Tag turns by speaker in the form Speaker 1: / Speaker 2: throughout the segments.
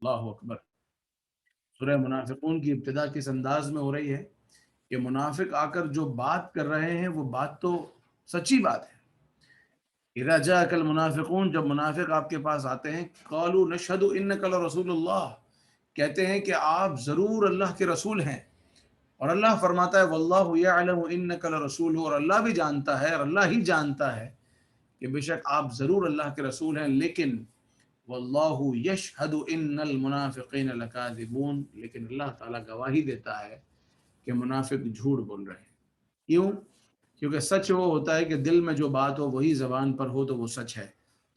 Speaker 1: اللہ اکبر۔ سورہ منافقون کی ابتدا کس انداز میں ہو رہی ہے کہ منافق آ کر جو بات کر رہے ہیں وہ بات تو سچی بات ہے۔ اذا جاءك المنافقون، جب منافق آپ کے پاس آتے ہیں، قالوا نشهد انك لرسول اللہ، کہتے ہیں کہ آپ ضرور اللہ کے رسول ہیں، اور اللہ فرماتا ہے واللہ یعلم انک لرسول، اور اللہ بھی جانتا ہے، اور اللہ ہی جانتا ہے کہ بے شک آپ ضرور اللہ کے رسول ہیں، لیکن واللہ یشہد ان المنافقین لکاذبون، لیکن اللہ تعالیٰ گواہی دیتا ہے کہ منافق جھوٹ بول رہے ہیں۔ کیوں؟ کیونکہ سچ وہ ہوتا ہے کہ دل میں جو بات ہو وہی زبان پر ہو تو وہ سچ ہے۔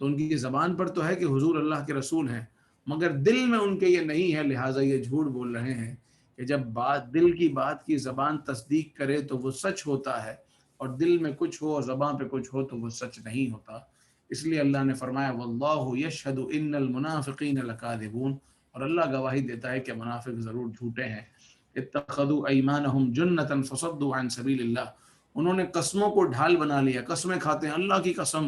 Speaker 1: تو ان کی زبان پر تو ہے کہ حضور اللہ کے رسول ہیں، مگر دل میں ان کے یہ نہیں ہے، لہٰذا یہ جھوٹ بول رہے ہیں کہ جب بات دل کی بات کی زبان تصدیق کرے تو وہ سچ ہوتا ہے، اور دل میں کچھ ہو اور زبان پہ کچھ ہو تو وہ سچ نہیں ہوتا۔ اس لیے اللہ نے فرمایا واللہ یشہد ان المنافقین لکاذبون، اور اللہ گواہی دیتا ہے کہ منافق ضرور جھوٹے ہیں۔ اتخذوا ایمانہم جنۃ فصدوا عن سبیل اللہ، انہوں نے قسموں کو ڈھال بنا لیا، قسمیں کھاتے ہیں، اللہ کی قسم،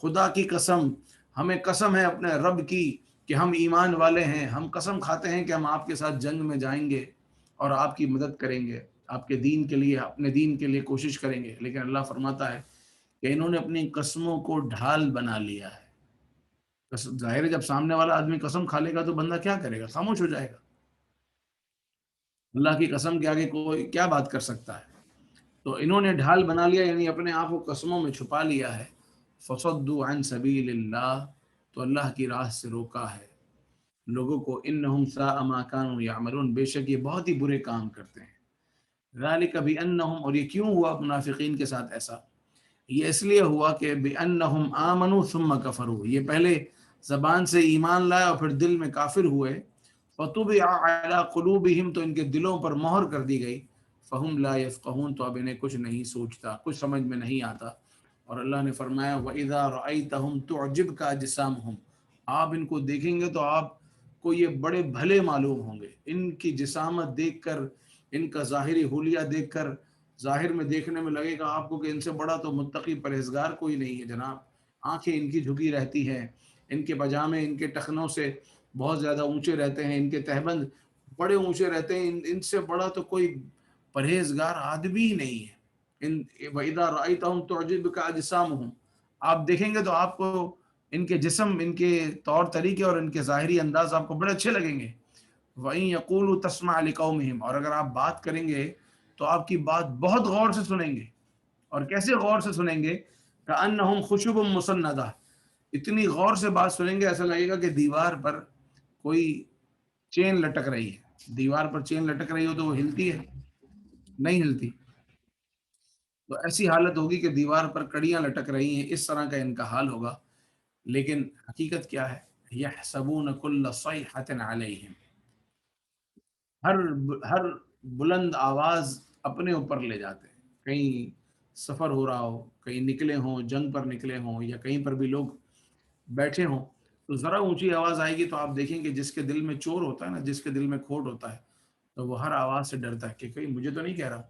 Speaker 1: خدا کی قسم، ہمیں قسم ہے اپنے رب کی کہ ہم ایمان والے ہیں، ہم قسم کھاتے ہیں کہ ہم آپ کے ساتھ جنگ میں جائیں گے اور آپ کی مدد کریں گے، آپ کے دین کے لیے، اپنے دین کے لیے کوشش کریں گے، لیکن اللہ فرماتا ہے کہ انہوں نے اپنی قسموں کو ڈھال بنا لیا ہے۔ ظاہر ہے جب سامنے والا آدمی قسم کھا لے گا تو بندہ کیا کرے گا؟ خاموش ہو جائے گا۔ اللہ کی قسم کے آگے کوئی کیا بات کر سکتا ہے؟ تو انہوں نے ڈھال بنا لیا، یعنی اپنے آپ کو قسموں میں چھپا لیا ہے۔ فصدوا عن سبیل اللہ، تو اللہ کی راہ سے روکا ہے لوگوں کو۔ انہم ساء ما كانوا یعملون، بے شک یہ بہت ہی برے کام کرتے ہیں۔ ذالک بانہم، اور یہ کیوں ہوا منافقین کے ساتھ ایسا؟ یہ اس لیے ہوا کہ بانہم آمنوا ثم کفروا، یہ پہلے زبان سے ایمان لائے اور پھر دل میں کافر ہوئے۔ فطبع علی قلوبہم، تو ان کے دلوں پر مہر کر دی گئی۔ فہم لا یفقہون، تو اب انہیں کچھ نہیں سوچتا، کچھ سمجھ میں نہیں آتا۔ اور اللہ نے فرمایا وَإِذَا رَأَيْتَهُمْ تُعْجِبْكَ أَجْسَامُهُمْ، آپ ان کو دیکھیں گے تو آپ کو یہ بڑے بھلے معلوم ہوں گے، ان کی جسامت دیکھ کر، ان کا ظاہری حلیہ دیکھ کر، ظاہر میں دیکھنے میں لگے گا آپ کو کہ ان سے بڑا تو متقی پرہیزگار کوئی نہیں ہے جناب۔ آنکھیں ان کی جھکی رہتی ہیں، ان کے پاجامے ان کے ٹخنوں سے بہت زیادہ اونچے رہتے ہیں، ان کے تہبند بڑے اونچے رہتے ہیں، ان سے بڑا تو کوئی پرہیزگار آدمی ہی نہیں ہے۔ ان وَإِذَا رَأَيْتَهُمْ تُعْجِبْكَ أَجْسَامُهُمْ، آپ دیکھیں گے تو آپ کو ان کے جسم، ان کے طور طریقے اور ان کے ظاہری انداز آپ کو بڑے اچھے لگیں گے۔ وَإِن يَقُولُوا تَسْمَعْ لِقَوْمِهِمْ، اور اگر آپ بات کریں گے تو آپ کی بات بہت غور سے سنیں گے۔ اور کیسے غور سے سنیں گے؟ كَأَنَّهُمْ خُشُبٌ مُّسَنَّدَةٌ، اتنی غور سے بات سنیں گے ایسا لگے گا کہ دیوار پر کوئی چین لٹک رہی ہے۔ دیوار پر چین لٹک رہی ہو تو وہ ہلتی ہے؟ نہیں ہلتی۔ تو ایسی حالت ہوگی کہ دیوار پر کڑیاں لٹک رہی ہیں، اس طرح کا ان کا حال ہوگا۔ لیکن حقیقت کیا ہے؟ یحسبون کل صیحۃ علیہم، ہر ہر بلند آواز اپنے اوپر لے جاتے ہیں۔ کہیں سفر ہو رہا ہو، کہیں نکلے ہوں، جنگ پر نکلے ہوں، یا کہیں پر بھی لوگ بیٹھے ہوں، تو ذرا اونچی آواز آئے گی تو آپ دیکھیں کہ جس کے دل میں چور ہوتا ہے نا، جس کے دل میں کھوٹ ہوتا ہے، تو وہ ہر آواز سے ڈرتا ہے کہ کہیں مجھے تو نہیں کہہ رہا۔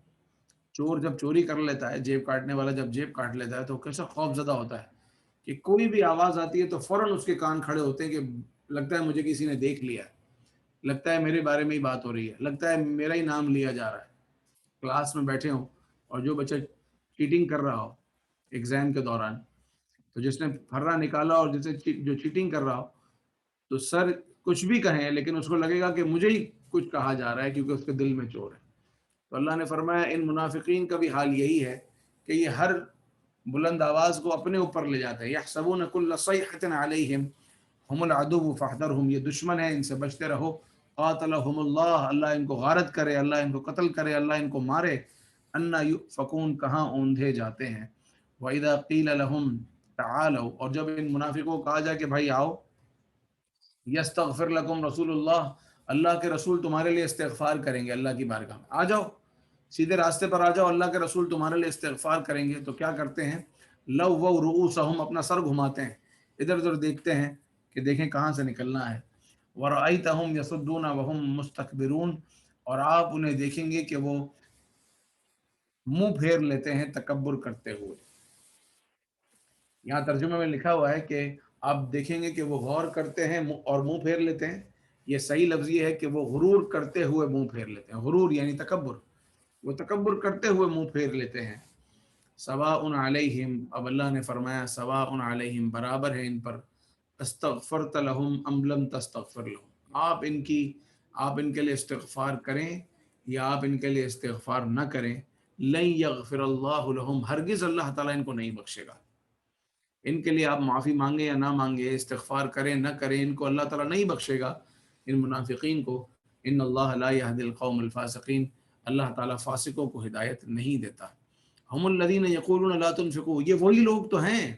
Speaker 1: چور جب چوری کر لیتا ہے، جیب کاٹنے والا جب جیب کاٹ لیتا ہے، تو کیسا خوف زدہ ہوتا ہے کہ کوئی بھی آواز آتی ہے تو فوراً اس کے کان کھڑے ہوتے ہیں کہ لگتا ہے مجھے کسی نے دیکھ لیا ہے، لگتا ہے میرے بارے میں ہی بات ہو رہی ہے، لگتا ہے میرا ہی نام لیا جا رہا ہے۔ کلاس میں بیٹھے ہوں اور جو بچہ چیٹنگ کر رہا ہو ایگزام کے دوران، تو جس نے پھرا نکالا اور جسے جو چیٹنگ کر رہا ہو، تو سر کچھ بھی کہیں لیکن اس کو لگے گا کہ مجھے ہی کچھ کہا جا رہا ہے، کیونکہ اس کے دل میں چور ہے۔ تو اللہ نے فرمایا ان منافقین کا بھی حال یہی ہے کہ یہ ہر بلند آواز کو اپنے اوپر لے جاتے ہیں۔ یحسبون کل صیحۃ علیہم ہم العدو فاحذرہم، یہ دشمن ہے، ان سے بچتے رہو۔ قاتلہم اللہ، اللہ ان کو غارت کرے، اللہ ان کو قتل کرے، اللہ ان کو مارے۔ انا یؤفکون، کہاں اوندھے جاتے ہیں۔ وَإِذَا قِيلَ لَهُمْ تَعَالَوْا، اور جب ان منافقوں کو کہا جائے کہ بھائی آؤ، یستغفر لکم رسول اللہ، اللہ کے رسول تمہارے لیے استغفار کریں گے، اللہ کی بارگاہ میں آ جاؤ، سیدھے راستے پر آ جاؤ، اللہ کے رسول تمہارے لیے استغفار کریں گے، تو کیا کرتے ہیں؟ لو و رؤوسہم، اپنا سر گھماتے ہیں، ادھر ادھر دیکھتے ہیں کہ دیکھیں کہاں سے نکلنا ہے۔ ورأیتہم یصدون وہم مستکبرون، اور آپ انہیں دیکھیں گے کہ وہ منہ پھیر لیتے ہیں تکبر کرتے ہوئے۔ یہاں ترجمے میں لکھا ہوا ہے کہ آپ دیکھیں گے کہ وہ غور کرتے ہیں اور منہ پھیر لیتے ہیں، یہ صحیح لفظ یہ ہے کہ وہ غرور کرتے ہوئے منہ پھیر لیتے ہیں، غرور یعنی تکبر، وہ تکبر کرتے ہوئے منہ پھیر لیتے ہیں. سواء علیہم، اب اللہ نے فرمایا سواء علیہم، برابر ہے ان پر، استغفرت لہم ام لم تستغفر لہم، آپ ان کے لیے استغفار کریں یا آپ ان کے لیے استغفار نہ کریں، لن یغفر اللہ لہم، ہرگز اللہ تعالیٰ ان کو نہیں بخشے گا. ان کے لیے آپ معافی مانگیں یا نہ مانگیں، استغفار کریں نہ کریں، ان کو اللہ تعالیٰ نہیں بخشے گا، ان منافقین کو. ان اللہ لا یہدی القوم الفاسقین، اللہ تعالیٰ فاسقوں کو ہدایت نہیں دیتا. ہم الذین یقولون لا تنفقوا، یہ وہی لوگ تو ہیں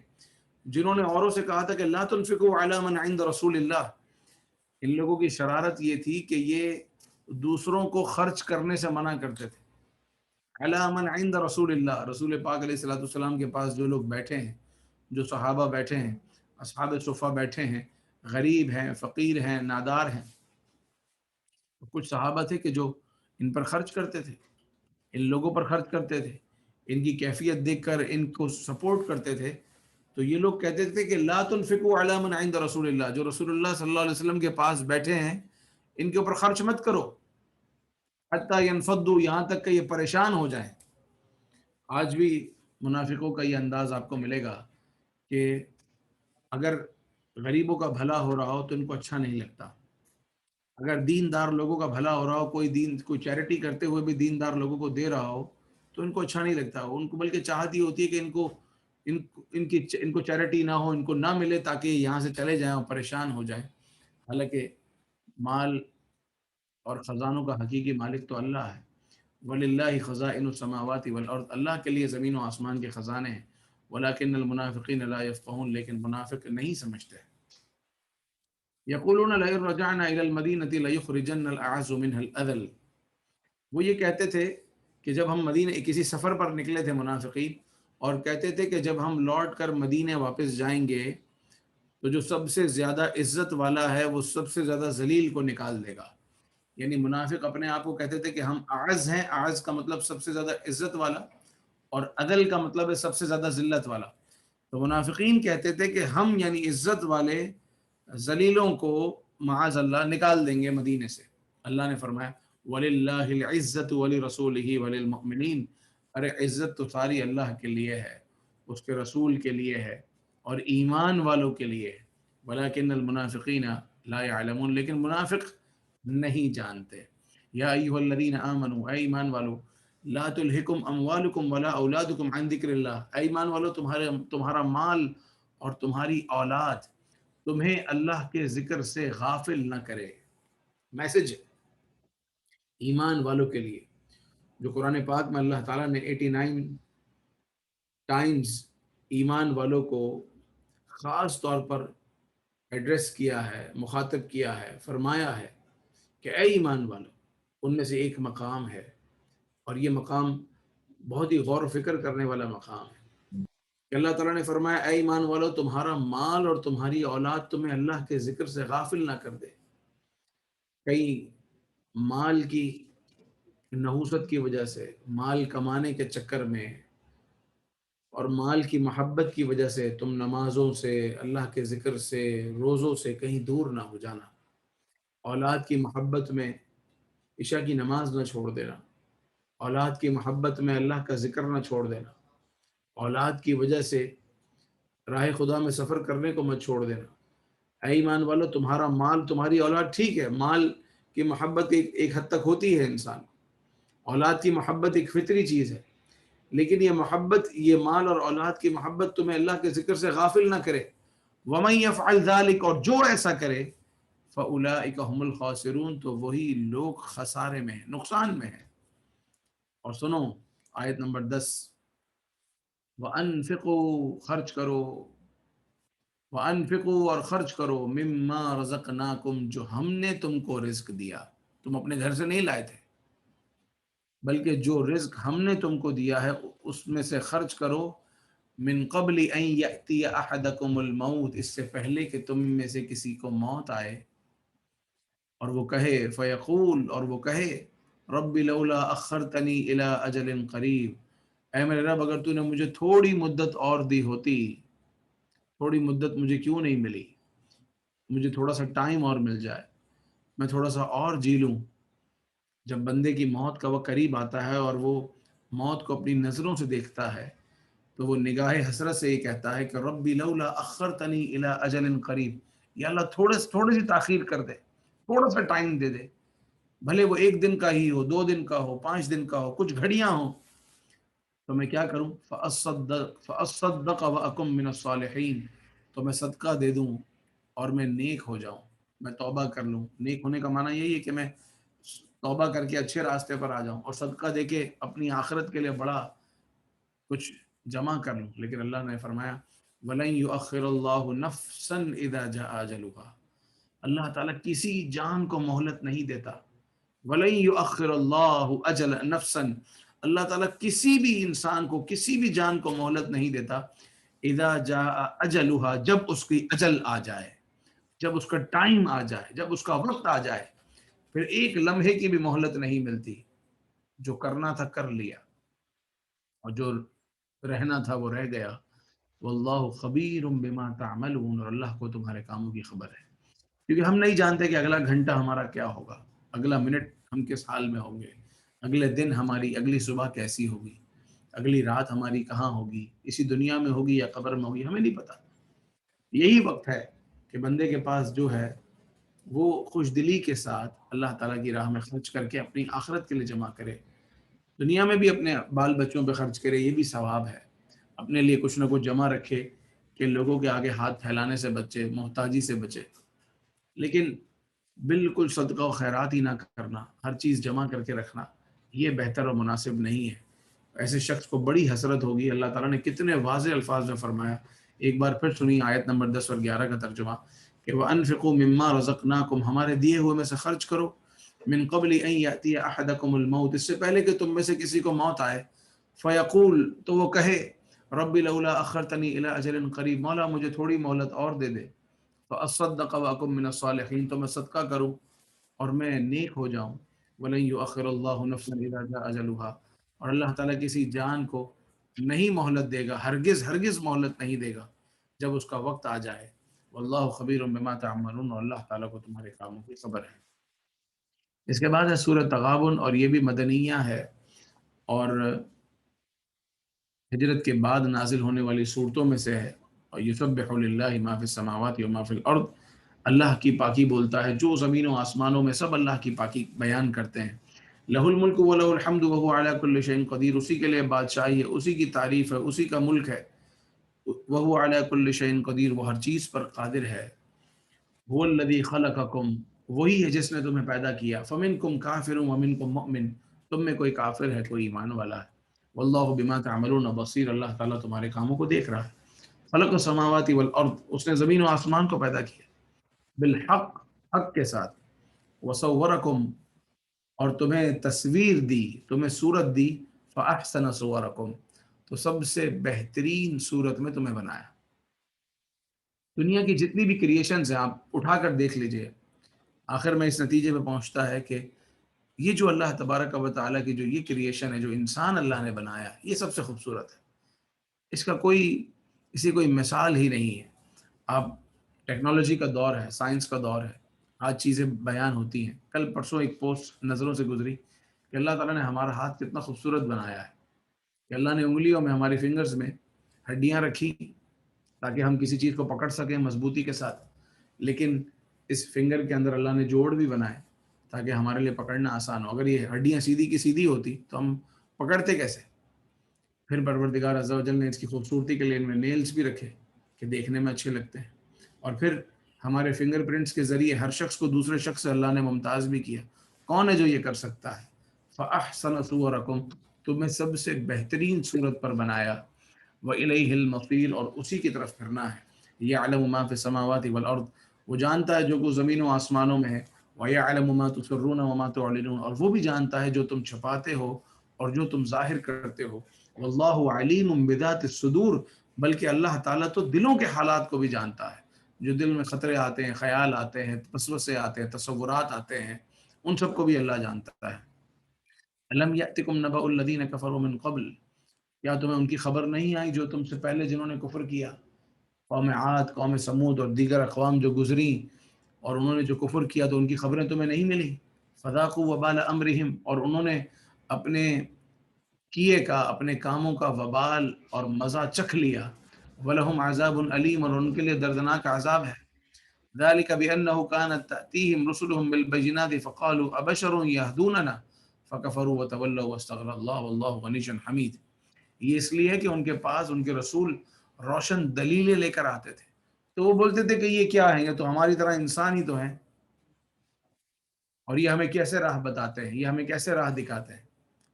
Speaker 1: جنہوں نے اوروں سے کہا تھا کہ لا تنفقوا علی من عند رسول اللہ. ان لوگوں کی شرارت یہ تھی کہ یہ دوسروں کو خرچ کرنے سے منع کرتے تھے. علی من عند رسول اللہ، رسول پاک علیہ الصلوۃ والسلام کے پاس جو لوگ بیٹھے ہیں، جو صحابہ بیٹھے ہیں، اصحاب صفہ بیٹھے ہیں، غریب ہیں، فقیر ہیں، نادار ہیں. کچھ صحابہ تھے کہ جو ان پر خرچ کرتے تھے، ان لوگوں پر خرچ کرتے تھے، ان کی کیفیت دیکھ کر ان کو سپورٹ کرتے تھے. تو یہ لوگ کہتے تھے کہ لا تنفقوا علی من عند رسول اللہ، جو رسول اللہ صلی اللہ علیہ وسلم کے پاس بیٹھے ہیں ان کے اوپر خرچ مت کرو، حتی ینفضوا، یہاں تک کہ یہ پریشان ہو جائیں. آج بھی منافقوں کا یہ انداز آپ کو ملے گا کہ اگر غریبوں کا بھلا ہو رہا ہو تو ان کو اچھا نہیں لگتا، اگر دیندار لوگوں کا بھلا ہو رہا ہو، کوئی چیریٹی کرتے ہوئے بھی دیندار لوگوں کو دے رہا ہو تو ان کو اچھا نہیں لگتا. ان کو بلکہ چاہت یہ ہوتی ہے کہ ان کو چیریٹی نہ ہو، ان کو نہ ملے تاکہ یہاں سے چلے جائیں اور پریشان ہو جائیں. حالانکہ مال اور خزانوں کا حقیقی مالک تو اللہ ہے. وَلِلَّهِ خَزَائِنُ السَّمَاوَاتِ وَالْأَرْضِ، اللہ کے لیے زمین و آسمان کے خزانے ہیں. وَلَكِنَّ الْمُنَافِقِينَ لَا يَفْقَهُونَ، لیکن منافق نہیں سمجھتے. يَقُولُونَ لَئِن رَجَعْنَا إِلَى الْمَدِينَةِ لَيُخْرِجَنَّ الْأَعَزُّ مِنْهَا الْأَذَلَّ، وہ یہ کہتے تھے کہ جب ہم مدینے کسی سفر پر نکلے تھے منافقین، اور کہتے تھے کہ جب ہم لوٹ کر مدینے واپس جائیں گے تو جو سب سے زیادہ عزت والا ہے وہ سب سے زیادہ ذلیل کو نکال دے گا. یعنی منافق اپنے آپ کو کہتے تھے کہ ہم اعز ہیں، اعز کا مطلب سب سے زیادہ عزت والا، اور عدل کا مطلب ہے سب سے زیادہ ذلت والا. تو منافقین کہتے تھے کہ ہم یعنی عزت والے ذلیلوں کو معاذ اللہ نکال دیں گے مدینے سے. اللہ نے فرمایا وَلِلَّهِ الْعِزَّةُ وَلِرَسُولِهِ وَلِلْمُؤْمِنِينَ، ارے عزت تو ساری اللہ کے لیے ہے، اس کے رسول کے لیے ہے، اور ایمان والوں کے لیے ہے. وَلَكِنَّ الْمُنَافِقِينَ لَا يَعْلَمُونَ، لیکن منافق نہیں جانتے. یا ایھا الذین آمنوا، اے ایمان والو، لا تلہکم اموالکم ولا اولادکم عن ذکر اللہ، اے ایمان والو تمہارا مال اور تمہاری اولاد تمہیں اللہ کے ذکر سے غافل نہ کرے. میسج ایمان والوں کے لیے، جو قرآن پاک میں اللہ تعالیٰ نے 89 ٹائمز ایمان والوں کو خاص طور پر ایڈریس کیا ہے، مخاطب کیا ہے، فرمایا ہے کہ اے ایمان والو. ان میں سے ایک مقام ہے، اور یہ مقام بہت ہی غور و فکر کرنے والا مقام ہے، کہ اللہ تعالیٰ نے فرمایا اے ایمان والو تمہارا مال اور تمہاری اولاد تمہیں اللہ کے ذکر سے غافل نہ کر دے. کئی مال کی نحوست کی وجہ سے، مال کمانے کے چکر میں اور مال کی محبت کی وجہ سے تم نمازوں سے، اللہ کے ذکر سے، روزوں سے کہیں دور نہ ہو جانا. اولاد کی محبت میں عشاء کی نماز نہ چھوڑ دینا، اولاد کی محبت میں اللہ کا ذکر نہ چھوڑ دینا، اولاد کی وجہ سے راہ خدا میں سفر کرنے کو مت چھوڑ دینا. اے ایمان والو تمہارا مال تمہاری اولاد، ٹھیک ہے مال کی محبت ایک حد تک ہوتی ہے انسان، اولاد کی محبت ایک فطری چیز ہے، لیکن یہ محبت، یہ مال اور اولاد کی محبت تمہیں اللہ کے ذکر سے غافل نہ کرے. وَمَن يَفْعَلْ ذَلِكَ، اور جو ایسا کرے، فَأُولَٰئِكَ هُمُ الْخَاسِرُونَ، تو وہی لوگ خسارے میں ہیں، نقصان میں ہیں. اور سنو آیت نمبر 10، وَأَنفِقُوا، خرچ کرو، وَأَنفِقُوا، اور خرچ کرو، مِمَّا رَزَقْنَاكُمْ، جو ہم نے تم کو رزق دیا، تم اپنے گھر سے نہیں لائے تھے، بلکہ جو رزق ہم نے تم کو دیا ہے اس میں سے خرچ کرو. من قبل ان یأتی احدکم الموت، اس سے پہلے کہ تم میں سے کسی کو موت آئے اور وہ کہے، فیقول، اور وہ کہے، رب لولا اخرتنی الی اجل قریب، اے میرے رب اگر تو نے مجھے تھوڑی مدت اور دی ہوتی، تھوڑی مدت مجھے کیوں نہیں ملی، مجھے تھوڑا سا ٹائم اور مل جائے. میں تھوڑا سا اور جی لوں. جب بندے کی موت کا وقت قریب آتا ہے اور وہ موت کو اپنی نظروں سے دیکھتا ہے تو وہ نگاہ حسرت سے یہ کہتا ہے کہ ربی لولا اخرتنی الی اجل قریب، یا اللہ تھوڑی سی تاخیر کر دے، تھوڑا سا ٹائم دے دے، بھلے وہ 1 دن کا ہی ہو، 2 دن کا ہو، 5 دن کا ہو، کچھ گھڑیاں ہوں، تو میں کیا کروں؟ فاصدق واکم من الصالحین، تو میں صدقہ دے دوں اور میں نیک ہو جاؤں، میں توبہ کر لوں. نیک ہونے کا معنی یہی ہے کہ میں توبہ کر کے اچھے راستے پر آ جاؤں اور صدقہ دے کے اپنی آخرت کے لیے بڑا کچھ جمع کر لوں. لیکن اللہ نے فرمایا وَلَن يُؤَخِّرَ اللَّهُ نَفْسًا إِذَا جَاءَ أَجَلُهَا، اللہ تعالیٰ کسی جان کو مہلت نہیں دیتا. وَلَن يُؤَخِّرَ اللَّهُ أَجَلَ نَفْسًا، اللہ تعالیٰ کسی بھی انسان کو، کسی بھی جان کو مہلت نہیں دیتا. اذا جاء اجلها، جب اس کی اجل آ جائے، جب اس کا ٹائم آ جائے، جب اس کا وقت آ جائے، پھر ایک لمحے کی بھی مہلت نہیں ملتی. جو کرنا تھا کر لیا اور جو رہنا تھا وہ رہ گیا. واللہ خبیر بما تعملون، اور اللہ کو تمہارے کاموں کی خبر ہے. کیونکہ ہم نہیں جانتے کہ اگلا گھنٹہ ہمارا کیا ہوگا، اگلا منٹ ہم کس حال میں ہوں گے، اگلے دن ہماری اگلی صبح کیسی ہوگی، اگلی رات ہماری کہاں ہوگی، اسی دنیا میں ہوگی یا قبر میں ہوگی، ہمیں نہیں پتا. یہی وقت ہے کہ بندے کے پاس جو ہے وہ خوش دلی کے ساتھ اللہ تعالیٰ کی راہ میں خرچ کر کے اپنی آخرت کے لیے جمع کرے. دنیا میں بھی اپنے بال بچوں پہ خرچ کرے، یہ بھی ثواب ہے. اپنے لیے کچھ نہ کچھ جمع رکھے کہ لوگوں کے آگے ہاتھ پھیلانے سے بچے، محتاجی سے بچے. لیکن بالکل صدقہ و خیرات ہی نہ کرنا، ہر چیز جمع کر کے رکھنا، یہ بہتر اور مناسب نہیں ہے. ایسے شخص کو بڑی حسرت ہوگی. اللہ تعالیٰ نے کتنے واضح الفاظ میں فرمایا. ایک بار پھر سنی آیت نمبر 10 اور 11 کا ترجمہ کہ وَأَنفِقُوا مِمَّا رَزَقْنَاكُمْ، ہمارے دیے ہوئے میں سے خرچ کرو. من قبل ان یأتی احدکم الموت، اس سے پہلے کہ تم میں سے کسی کو موت آئے. فیقول، تو وہ کہے رب لولا اخرتنی الی اجل قریب، مولا مجھے تھوڑی مہلت اور دے دے. فاصدق واکن من الصالحین، تو میں صدقہ کروں اور میں نیک ہو جاؤں. ولن یؤخر اللہ نفسا اذا جاء اجلها، اور اللہ تعالیٰ کسی جان کو نہیں مہلت دے گا، ہرگز ہرگز مہلت نہیں دے گا جب اس کا وقت آ جائے. واللہ خبیر بما تعملون، اور اللہ تعالیٰ کو تمہارے کاموں کی خبر ہے. اس کے بعد ہے سورۃ تغابن، اور یہ بھی مدنیہ ہے اور ہجرت کے بعد نازل ہونے والی صورتوں میں سے ہے. اور یسبح للہ ما فی السماوات و ما فی الارض، اللہ کی پاکی بولتا ہے جو زمین و آسمانوں میں، سب اللہ کی پاکی بیان کرتے ہیں. لہ الملک و لہ الحمد وهو علی کل شیء قدیر، اسی کے لیے بادشاہی ہے، اسی کی تعریف ہے، اسی کا ملک ہے. وهو علی کل شیء قدیر، وہ ہر چیز پر قادر ہے. هو الذی خلقکم، وہی ہے جس نے تمہیں پیدا کیا. فمنکم کافر ومنکم مؤمن، تم میں کوئی کافر ہے، کوئی ایمان والا ہے. واللہ بما تعملون بصیر، اللہ تعالیٰ تمہارے کاموں کو دیکھ رہا ہے. خلق السماوات والارض، اس نے زمین و آسمان کو پیدا کیا بالحق، حق کے ساتھ. وصورکم، اور تمہیں تصویر دی، تمہیں صورت دی. فاحسن صورکم، تو سب سے بہترین صورت میں تمہیں بنایا. دنیا کی جتنی بھی کریشنز ہیں آپ اٹھا کر دیکھ لیجئے، آخر میں اس نتیجے پہ پہنچتا ہے کہ یہ جو اللہ تبارک و تعالیٰ کی جو یہ کریشن ہے، جو انسان اللہ نے بنایا، یہ سب سے خوبصورت ہے. اس کا اسی کوئی مثال ہی نہیں ہے. آپ ٹیکنالوجی کا دور ہے، سائنس کا دور ہے، آج چیزیں بیان ہوتی ہیں. کل پرسوں ایک پوسٹ نظروں سے گزری کہ اللہ تعالیٰ نے ہمارا ہاتھ کتنا خوبصورت بنایا ہے، کہ اللہ نے انگلیوں میں، ہماری فنگرز میں ہڈیاں رکھی تاکہ ہم کسی چیز کو پکڑ سکیں مضبوطی کے ساتھ. لیکن اس فنگر کے اندر اللہ نے جوڑ بھی بنائے تاکہ ہمارے لیے پکڑنا آسان ہو. اگر یہ ہڈیاں سیدھی کی سیدھی ہوتی تو ہم پکڑتے کیسے؟ پھر پروردگار عز و جل نے اس کی خوبصورتی کے لیے ان میں نیلز بھی رکھے کہ دیکھنے میں اچھے لگتے ہیں. اور پھر ہمارے فنگر پرنٹس کے ذریعے ہر شخص کو دوسرے شخص سے اللہ نے ممتاز بھی کیا. کون ہے جو یہ کر سکتا ہے؟ فَأَحْسَنَ صُوَرَكُمْ، تمہیں سب سے بہترین صورت پر بنایا. وَإِلَيْهِ الْمَصِيرُ، اور اسی کی طرف پھرنا ہے. يَعْلَمُ مَا فِي السَّمَاوَاتِ وَالْأَرْضِ، وہ جانتا ہے جو کچھ زمین و آسمانوں میں ہے. وَيَعْلَمُ مَا تُسِرُّونَ وَمَا تُعْلِنُونَ، اور وہ بھی جانتا ہے جو تم چھپاتے ہو اور جو تم ظاہر کرتے ہو. واللہ علیم بذات الصدور، بلکہ اللہ تعالیٰ تو دلوں کے حالات کو بھی جانتا ہے. جو دل میں خطرے آتے ہیں، خیال آتے ہیں، وسوسے آتے ہیں، تصورات آتے ہیں، ان سب کو بھی اللہ جانتا ہے. الم یأتکم نبأ الذین کفروا من قبل، کیا تمہیں ان کی خبر نہیں آئی جو تم سے پہلے جنہوں نے کفر کیا؟ قوم عاد، قوم سمود اور دیگر اقوام جو گزری. اور انہوں نے جو کفر کیا تو ان کی خبریں تمہیں نہیں ملی. فذاقوا وبال امرہم، اور انہوں نے اپنے کیے کا، اپنے کاموں کا وبال اور مزہ چکھ لیا. وَلَهُمْ عَذَابٌ علیم، اور ان کے لیے دردناک عذاب ہے. ذَلِكَ بِأَنَّهُ كَانَتْ تَأْتِيهِمْ رُسُلُهُم بِالْبَيِّنَاتِ فَقَالُوا أَبَشَرٌ يَهْدُونَنَا فَكَفَرُوا وَتَوَلَّوا وَاسْتَغْنَى اللَّهُ وَاللَّهُ غَنِيٌّ حَمِيدٌ. یہ اس لیے کہ ان کے پاس ان کے رسول روشن دلیلیں لے کر آتے تھے، تو وہ بولتے تھے کہ یہ کیا ہیں، یہ تو ہماری طرح انسان ہی تو ہیں، اور یہ ہمیں کیسے راہ بتاتے ہیں، یہ ہمیں کیسے راہ دکھاتے ہیں،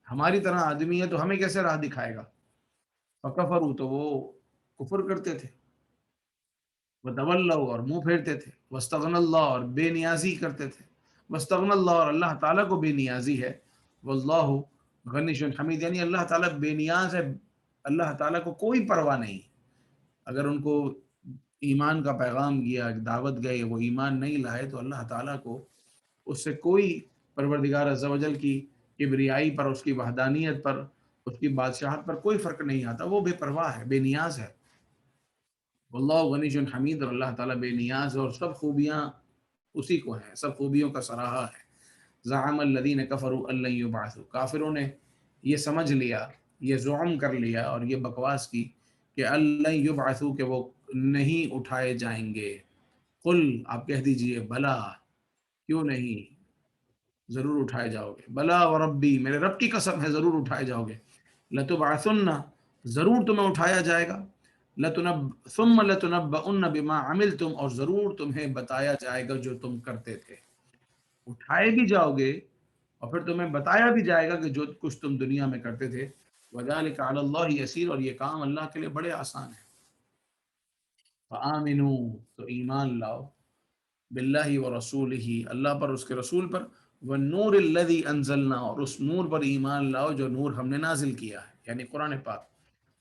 Speaker 1: ہماری طرح آدمی ہے تو ہمیں کیسے راہ دکھائے گا. فکفروا، تو وہ کفر کرتے تھے. وتولوا، اور منہ پھیرتے تھے. واستغنى اللہ، اور بے نیازی کرتے تھے. واستغنى اللہ، اور اللہ تعالیٰ کو بے نیازی ہے. واللہ غنی حمید، یعنی اللہ تعالیٰ بے نیاز ہے، اللہ تعالیٰ کو کوئی پرواہ نہیں. اگر ان کو ایمان کا پیغام دیا، دعوت گئے، وہ ایمان نہیں لائے، تو اللہ تعالیٰ کو اس سے کوئی، پروردگار عز و جل کی کبریائی پر، اس کی وحدانیت پر، اس کی بادشاہت پر کوئی فرق نہیں آتا. وہ بے پرواہ ہے، بے نیاز ہے. واللہ غنی حمید، اور اللہ تعالیٰ بے نیاز ہے اور سب خوبیاں اسی کو ہیں، سب خوبیوں کا سراہا ہے. زعم الذین کفروا ان لن یبعثوا، کافروں نے یہ سمجھ لیا، یہ زعم کر لیا اور یہ بکواس کی کہ ان لن یبعثوا، کہ وہ نہیں اٹھائے جائیں گے. قل، آپ کہہ دیجئے، بلا، کیوں نہیں، ضرور اٹھائے جاؤ گے. بلا وربی، میرے رب کی قسم ہے ضرور اٹھائے جاؤ گے. لتبعثن، ضرور تمہیں اٹھایا جائے گا. ثم لتنبؤن بما عملتم، اور ضرور تمہیں بتایا جائے گا جو تم کرتے تھے. اٹھائے بھی جاؤ گے اور پھر تمہیں بتایا بھی جائے گا کہ جو کچھ تم دنیا میں کرتے تھے. وذلک علی اللہ یسیر، اور یہ کام اللہ کے لیے بڑے آسان ہے. فآمنوا، تو ایمان لاؤ، باللہ ورسولہ، اللہ پر، اس کے رسول پر. والنور الذی انزلنا، اور اس نور پر ایمان لاؤ جو نور ہم نے نازل کیا ہے، یعنی قرآن پاک.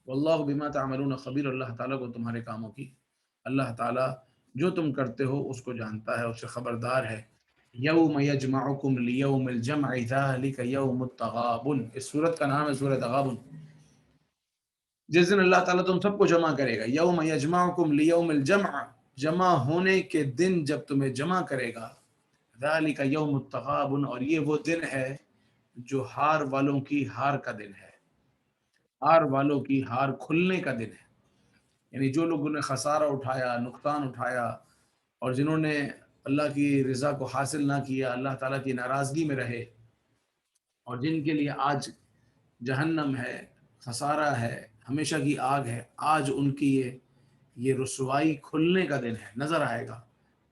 Speaker 1: واللہ بما تعملون خبیر، اللہ تعالیٰ کو تمہارے کاموں کی، اللہ تعالیٰ جو تم کرتے ہو اس کو جانتا ہے، اس سے خبردار ہے. یوم یجمعکم لیوم الجمع ذالک یوم التغابن، اس سورت کا نام ہے سورۃ تغابن. جس دن اللہ تعالیٰ تم سب کو جمع کرے گا. یوم یجمعکم لیوم الجمع، جمع ہونے کے دن جب تمہیں جمع کرے گا. ذالک یوم التغابن، اور یہ وہ دن ہے جو ہار والوں کی ہار کا دن ہے، ہار والوں کی ہار کھلنے کا دن ہے. یعنی جو لوگوں نے خسارہ اٹھایا، نقصان اٹھایا، اور جنہوں نے اللہ کی رضا کو حاصل نہ کیا، اللہ تعالیٰ کی ناراضگی میں رہے، اور جن کے لیے آج جہنم ہے، خسارہ ہے، ہمیشہ کی آگ ہے، آج ان کی یہ رسوائی کھلنے کا دن ہے، نظر آئے گا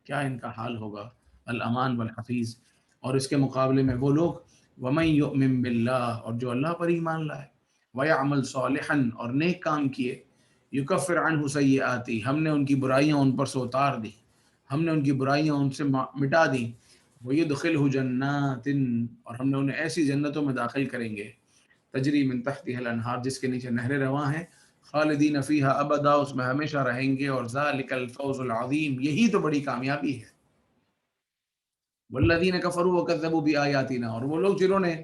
Speaker 1: کیا ان کا حال ہوگا. الامان والحفیظ. اور اس کے مقابلے میں وہ لوگ، ومن یؤمن باللہ، اور جو اللہ پر ایمان لائے، ویعمل صالحا، اور نیک کام کیے، یکفر عنہ سیئاتی، ہم نے ان کی برائیاں ان پر سے اتار دی، ہم نے ان کی برائیاں ان سے مٹا دی. وَيُدْخِلْهُ جَنَّاتٍ، اور ہم نے انہیں ایسی جنتوں میں داخل کریں گے، تجری من تحتها الانہار، جس کے نیچے نہریں رواں ہیں. خالدین فیہا ابدا، اس میں ہمیشہ رہیں گے. اور ذالک الفوز العظیم، یہی تو بڑی کامیابی ہے. والذین کفروا وکذبوا بآیاتنا، اور وہ لوگ جنہوں نے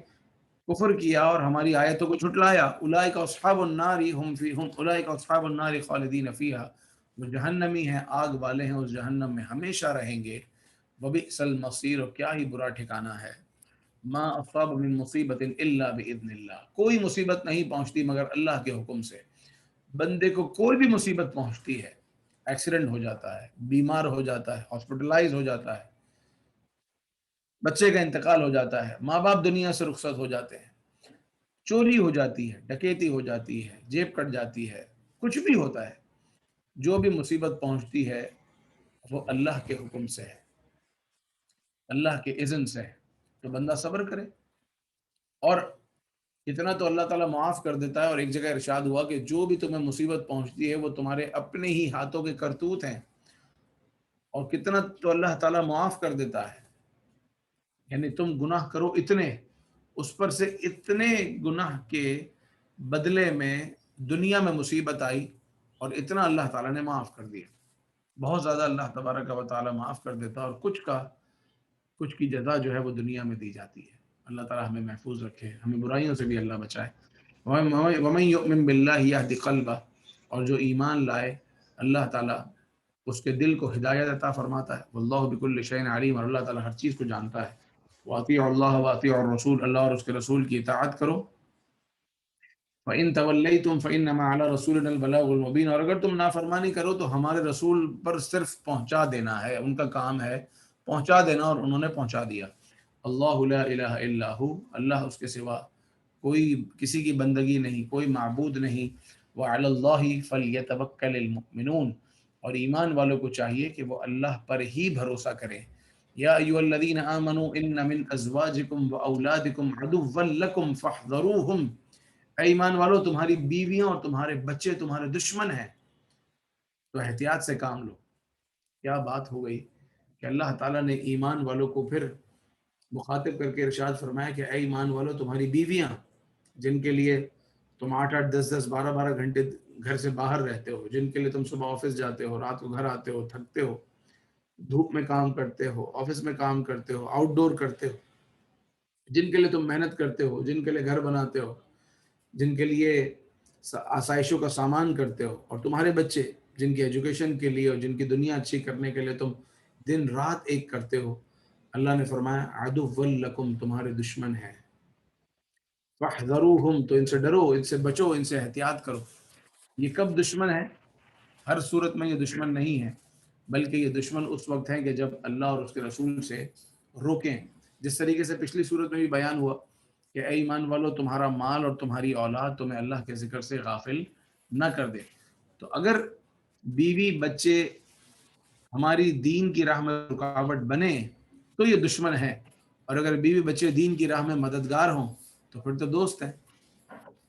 Speaker 1: کفر کیا اور ہماری آیتوں کو جھٹلایا. اولئک اصحاب النار هم فیہم، اولئک اصحاب النار خالدین فیہا، وہ جہنمی ہیں، آگ والے ہیں، اس جہنم میں ہمیشہ رہیں گے. وبئس المصیر، اور کیا ہی برا ٹھکانہ ہے. ما اصاب من مصیبت الا باذن اللہ، کوئی مصیبت نہیں پہنچتی مگر اللہ کے حکم سے. بندے کو کوئی بھی مصیبت پہنچتی ہے، ایکسیڈنٹ ہو جاتا ہے، بیمار ہو جاتا ہے، ہاسپٹلائز ہو جاتا ہے، بچے کا انتقال ہو جاتا ہے، ماں باپ دنیا سے رخصت ہو جاتے ہیں، چوری ہو جاتی ہے، ڈکیتی ہو جاتی ہے، جیب کٹ جاتی ہے، کچھ بھی ہوتا ہے، جو بھی مصیبت پہنچتی ہے وہ اللہ کے حکم سے ہے، اللہ کے اذن سے ہے. تو بندہ صبر کرے. اور اتنا تو اللہ تعالیٰ معاف کر دیتا ہے. اور ایک جگہ ارشاد ہوا کہ جو بھی تمہیں مصیبت پہنچتی ہے وہ تمہارے اپنے ہی ہاتھوں کے کرتوت ہیں. اور کتنا تو اللہ تعالیٰ معاف کر دیتا ہے. یعنی تم گناہ کرو اتنے، اس پر سے اتنے گناہ کے بدلے میں دنیا میں مصیبت آئی اور اتنا اللہ تعالیٰ نے معاف کر دیا. بہت زیادہ اللہ تبارک و تعالیٰ معاف کر دیتا، اور کچھ کی جزا جو ہے وہ دنیا میں دی جاتی ہے. اللہ تعالیٰ ہمیں محفوظ رکھے، ہمیں برائیوں سے بھی اللہ بچائے. ومن یؤمن باللہ یہدی قلبہ، اور جو ایمان لائے اللہ تعالیٰ اس کے دل کو ہدایت عطا فرماتا ہے. واللہ بکل شیء علیم، اور اللہ تعالیٰ ہر چیز کو جانتا ہے. واطیعوا اللہ واطیعوا الرسول، اللہ اور اس کے رسول کی اطاعت کرو. فَإِن تَوَلَّيْتُمْ فَإِنَّمَا عَلَىٰ رَسُولِنَا الْبَلَاغُ الْمُبِينُ، اور اگر تم نافرمانی کرو تو ہمارے رسول پر صرف پہنچا دینا ہے، ان کا کام ہے پہنچا دینا، اور انہوں نے پہنچا دیا. اللہ لا الہ الا ہو، اللہ اس کے سوا کوئی کسی کی بندگی نہیں، کوئی معبود نہیں. وعلی اللہ فلیتوکل المؤمنون، اور ایمان والوں کو چاہیے کہ وہ اللہ پر ہی بھروسہ کریں. یا ایھا الذین آمنوا ان من ازواجکم واولادکم عدوا لکم فاحذروہم، اے ایمان والو تمہاری بیویاں اور تمہارے بچے تمہارے دشمن ہیں، تو احتیاط سے کام لو. کیا بات ہو گئی کہ اللہ تعالیٰ نے ایمان والوں کو پھر مخاطب کر کے ارشاد فرمایا کہ اے ایمان والو تمہاری بیویاں، جن کے لیے تم 8 8 10 10 12 12 گھنٹے گھر سے باہر رہتے ہو، جن کے لیے تم صبح آفس جاتے ہو، رات کو گھر آتے ہو، تھکتے ہو، دھوپ میں کام کرتے ہو، آفس میں کام کرتے ہو، آؤٹ ڈور کرتے ہو، جن کے لیے تم محنت کرتے ہو، جن کے لیے گھر بناتے ہو، جن کے لیے آسائشوں کا سامان کرتے ہو، اور تمہارے بچے جن کی ایجوکیشن کے لیے اور جن کی دنیا اچھی کرنے کے لیے تم دن رات ایک کرتے ہو. اللہ نے فرمایا عدو لکم، تمہارے دشمن ہیں. فاحذروہم، تو ان سے ڈرو، ان سے بچو، ان سے احتیاط کرو. یہ کب دشمن ہے؟ ہر صورت میں یہ دشمن نہیں ہے، بلکہ یہ دشمن اس وقت ہے کہ جب اللہ اور اس کے رسول سے روکیں. جس طریقے سے پچھلی صورت میں بھی بیان ہوا کہ اے ایمان والو تمہارا مال اور تمہاری اولاد تمہیں اللہ کے ذکر سے غافل نہ کر دے. تو اگر بیوی بچے ہماری دین کی راہ میں رکاوٹ بنے تو یہ دشمن ہے، اور اگر بیوی بچے دین کی راہ میں مددگار ہوں تو پھر تو دوست ہیں.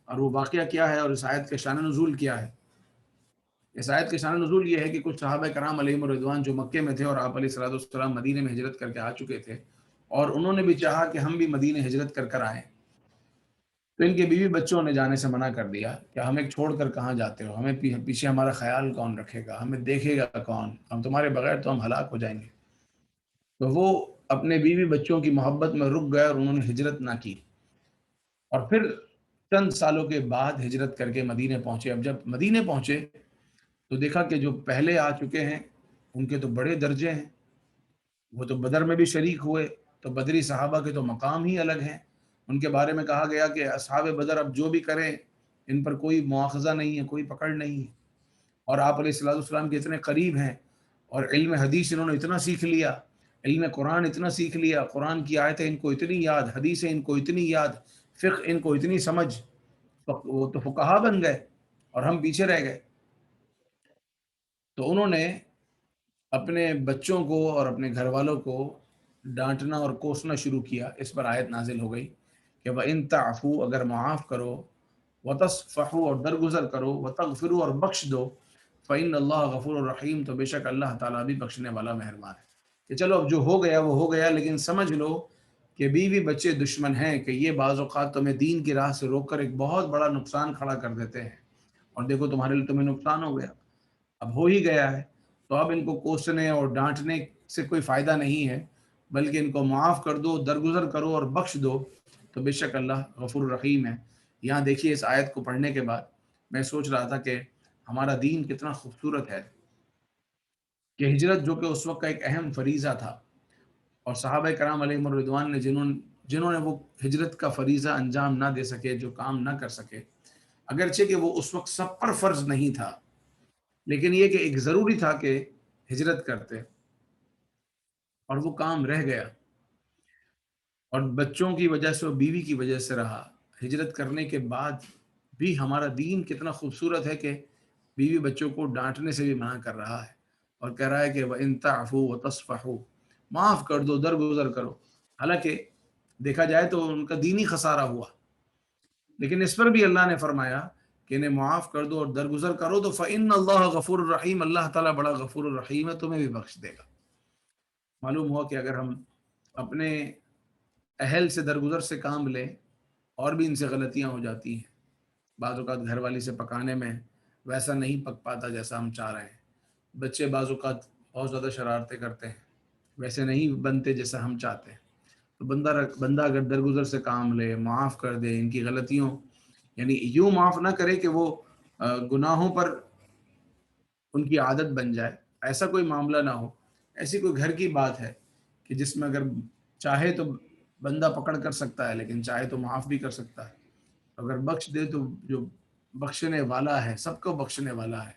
Speaker 1: اور وہ واقعہ کیا ہے اور اس آیت کے شان نزول کیا ہے؟ اس آیت کے شان نزول یہ ہے کہ کچھ صحابہ کرام علیہم الرضوان جو مکے میں تھے اور آپ علیہ الصلوۃ والسلام مدینے میں ہجرت کر کے آ چکے تھے، اور انہوں نے بھی چاہا کہ ہم بھی مدینے ہجرت کر کر آئیں، تو ان کے بیوی بچوں نے جانے سے منع کر دیا کہ ہمیں چھوڑ کر کہاں جاتے ہو، ہمیں پیچھے ہمارا خیال کون رکھے گا، ہمیں دیکھے گا کون، ہم تمہارے بغیر تو ہم ہلاک ہو جائیں گے. تو وہ اپنے بیوی بچوں کی محبت میں رک گئے اور انہوں نے ہجرت نہ کی، اور پھر چند سالوں کے بعد ہجرت کر کے مدینے پہنچے. اب جب مدینے پہنچے تو دیکھا کہ جو پہلے آ چکے ہیں ان کے تو بڑے درجے ہیں، وہ تو بدر میں بھی شریک ہوئے، تو بدری صحابہ کے تو مقام ہی الگ ہیں. ان کے بارے میں کہا گیا کہ اصحاب بدر اب جو بھی کریں ان پر کوئی مواخذہ نہیں ہے، کوئی پکڑ نہیں ہے. اور آپ علیہ الصلوۃ والسلام کے اتنے قریب ہیں، اور علم حدیث انہوں نے اتنا سیکھ لیا، علم قرآن اتنا سیکھ لیا، قرآن کی آیتیں ان کو اتنی یاد، حدیثیں ان کو اتنی یاد، فقہ ان کو اتنی سمجھ، وہ تو فقہا بن گئے اور ہم پیچھے رہ گئے. تو انہوں نے اپنے بچوں کو اور اپنے گھر والوں کو ڈانٹنا اور کوسنا شروع کیا. اس پر آیت نازل ہو گئی کہ وَإِن تَعْفُوا، اگر معاف کرو، وَتَصْفَحُوا، اور درگزر کرو، وَتَغْفِرُوا، اور بخش دو، فَإِنَّ اللَّهَ غَفُورٌ رَحِيمٌ، تو بے شک اللہ تعالیٰ بھی بخشنے والا مہربان ہے. کہ چلو اب جو ہو گیا وہ ہو گیا، لیکن سمجھ لو کہ بیوی بچے دشمن ہیں، کہ یہ بعض اوقات تمہیں دین کی راہ سے روک کر ایک بہت بڑا نقصان کھڑا کر دیتے ہیں، اور دیکھو تمہارے لیے تمہیں نقصان ہو گیا، اب ہو ہی گیا ہے. تو اب ان کو کوسنے اور ڈانٹنے سے کوئی فائدہ نہیں ہے، بلکہ ان کو معاف کر دو، درگزر کرو اور بخش دو، تو بے شک اللہ غفور الرحیم ہے. یہاں دیکھیے اس آیت کو پڑھنے کے بعد میں سوچ رہا تھا کہ ہمارا دین کتنا خوبصورت ہے، کہ ہجرت جو کہ اس وقت کا ایک اہم فریضہ تھا، اور صحابہ کرام علیہم الرضوان نے جنہوں نے وہ ہجرت کا فریضہ انجام نہ دے سکے، جو کام نہ کر سکے، اگرچہ کہ وہ اس وقت سب پر فرض نہیں تھا، لیکن یہ کہ ایک ضروری تھا کہ ہجرت کرتے، اور وہ کام رہ گیا، اور بچوں کی وجہ سے اور بیوی کی وجہ سے رہا. ہجرت کرنے کے بعد بھی ہمارا دین کتنا خوبصورت ہے کہ بیوی بچوں کو ڈانٹنے سے بھی منع کر رہا ہے، اور کہہ رہا ہے کہ وَإِن تَعْفُوا وَتَصْفَحُوا، معاف کر دو، درگزر کرو. حالانکہ دیکھا جائے تو ان کا دینی خسارہ ہوا، لیکن اس پر بھی اللہ نے فرمایا کہ انہیں معاف کر دو اور درگزر کرو، تو فَإِنَّ اللَّهَ غَفُورٌ رَحِيمٌ، اللہ تعالیٰ بڑا غفور الرحیم ہے، تمہیں بھی بخش دے گا. معلوم ہوا کہ اگر ہم اپنے اہل سے درگزر سے کام لیں، اور بھی ان سے غلطیاں ہو جاتی ہیں. بعض اوقات گھر والی سے پکانے میں ویسا نہیں پک پاتا جیسا ہم چاہ رہے ہیں، بچے بعض اوقات بہت زیادہ شرارتیں کرتے ہیں، ویسے نہیں بنتے جیسا ہم چاہتے ہیں. تو بندہ اگر درگزر سے کام لے، معاف کر دے ان کی غلطیوں، یعنی یوں معاف نہ کرے کہ وہ گناہوں پر ان کی عادت بن جائے، ایسا کوئی معاملہ نہ ہو، ایسی کوئی گھر کی بات ہے کہ جس میں اگر چاہے تو بندہ پکڑ کر سکتا ہے، لیکن چاہے تو معاف بھی کر سکتا ہے، اگر بخش دے تو جو بخشنے والا ہے، سب کو بخشنے والا ہے،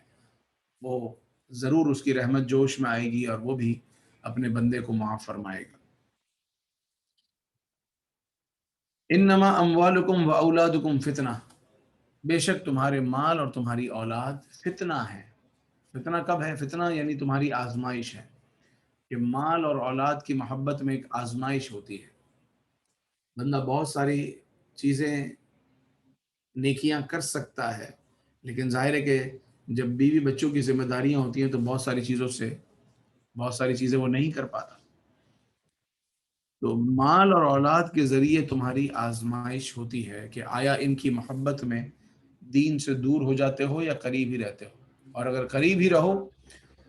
Speaker 1: وہ ضرور اس کی رحمت جوش میں آئے گی اور وہ بھی اپنے بندے کو معاف فرمائے گا۔ انما اموالکم و اولادکم فتنہ، بے شک تمہارے مال اور تمہاری اولاد فتنہ ہے۔ فتنہ کب ہے؟ فتنہ یعنی تمہاری آزمائش ہے، کہ مال اور اولاد کی محبت میں ایک آزمائش ہوتی ہے۔ بندہ بہت ساری چیزیں نیکیاں کر سکتا ہے، لیکن ظاہر ہے کہ جب بیوی بچوں کی ذمہ داریاں ہوتی ہیں تو بہت ساری چیزیں وہ نہیں کر پاتا۔ تو مال اور اولاد کے ذریعے تمہاری آزمائش ہوتی ہے کہ آیا ان کی محبت میں دین سے دور ہو جاتے ہو یا قریب ہی رہتے ہو، اور اگر قریب ہی رہو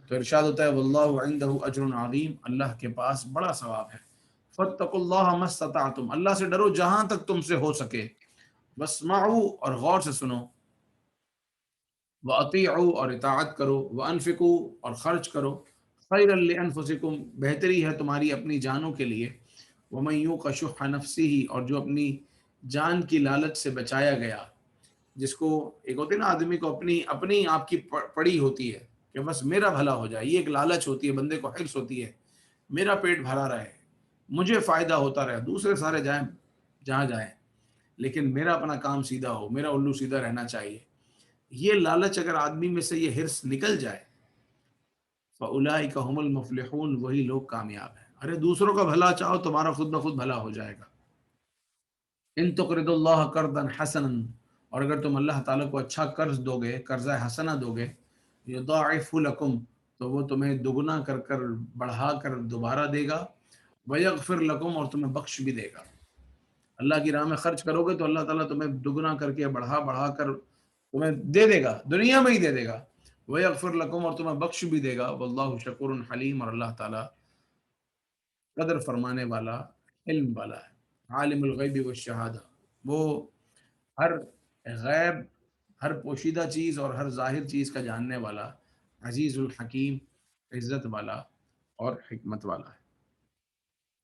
Speaker 1: تو ارشاد ہوتا ہے واللہ عنده اجر عظیم، اللہ کے پاس بڑا ثواب ہے۔ فاتقوا اللہ ما استطعتم، اللہ سے ڈرو جہاں تک تم سے ہو سکے، واسمعوا اور غور سے سنو، واطیعوا اور اطاعت کرو، وانفقوا اور خرچ کرو، خیرا لانفسکم بہتری ہے تمہاری اپنی جانوں کے لیے، ومن یوق شح نفسہ اور جو اپنی جان کی لالچ سے بچایا گیا، جس کو ایک ہوتی ہے نا آدمی کو اپنی اپنی آپ کی پڑی ہوتی ہے کہ بس میرا بھلا ہو جائے، یہ ایک لالچ ہوتی ہے، بندے کو حرص ہوتی ہے، میرا پیٹ بھرا رہے، مجھے فائدہ ہوتا رہے، دوسرے سارے جائیں جہاں جائیں، لیکن میرا اپنا کام سیدھا ہو، میرا الو سیدھا رہنا چاہیے۔ یہ لالچ اگر آدمی میں سے یہ حرص نکل جائے، فَأُولَئِكَ هُمُ الْمُفْلِحُونَ، وہی لوگ کامیاب ہیں۔ ارے دوسروں کا بھلا چاہو، تمہارا خود بخود بھلا ہو جائے گا۔ ان تقرضوا اللہ قرضا حسنا، اور اگر تم اللہ تعالیٰ کو اچھا قرض دو گے، قرضہ حسنہ دو گے، یضاعف لکم، تو وہ تمہیں دگنا کر کر بڑھا کر دوبارہ دے گا، ویغفر لکم اور تمہیں بخش بھی دے گا۔ اللہ کی راہ میں خرچ کرو گے تو اللہ تعالیٰ تمہیں دگنا کر کے بڑھا بڑھا کر تمہیں دے دے گا، دنیا میں ہی دے دے گا، ویغفر لکم اور تمہیں بخش بھی دے گا، واللہ شکور حلیم، اور اللہ تعالیٰ قدر فرمانے والا، علم والا ہے، عالم الغیب والشہادہ، وہ ہر غیب، ہر پوشیدہ چیز اور ہر ظاہر چیز کا جاننے والا، عزیز الحکیم، عزت والا اور حکمت والا ہے۔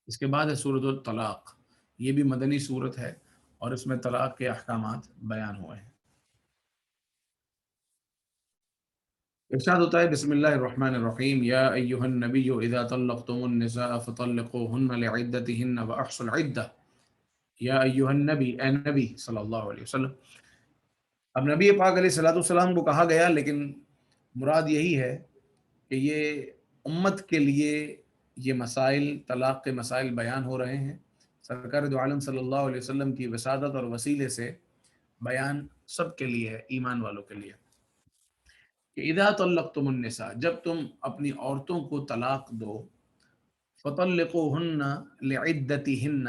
Speaker 1: اس کے بعد ہے سورۃ الطلاق، یہ بھی مدنی سورت ہے اور اس میں طلاق کے احکامات بیان ہوئے ہیں۔ ارشاد ہوتا ہے بسم اللہ الرحمن الرحیم، یا ایہا النبی اذا طلقتم النساء فطلقوهن لعدتهن واحصوا العدہ، یا ایہا النبی، اے نبی صلی اللہ علیہ وسلم۔ اب نبی پاک علیہ الصلوۃ والسلام کو کہا گیا، لیکن مراد یہی ہے کہ یہ امت کے لیے یہ مسائل، طلاق کے مسائل بیان ہو رہے ہیں، سرکار دو عالم صلی اللہ علیہ وسلم کی وسادت اور وسیلے سے بیان سب کے لیے ہے، ایمان والوں کے لیے، کہ اذا طلقتم النساء، جب تم اپنی عورتوں کو طلاق دو، فطلقوهن لعدتهن،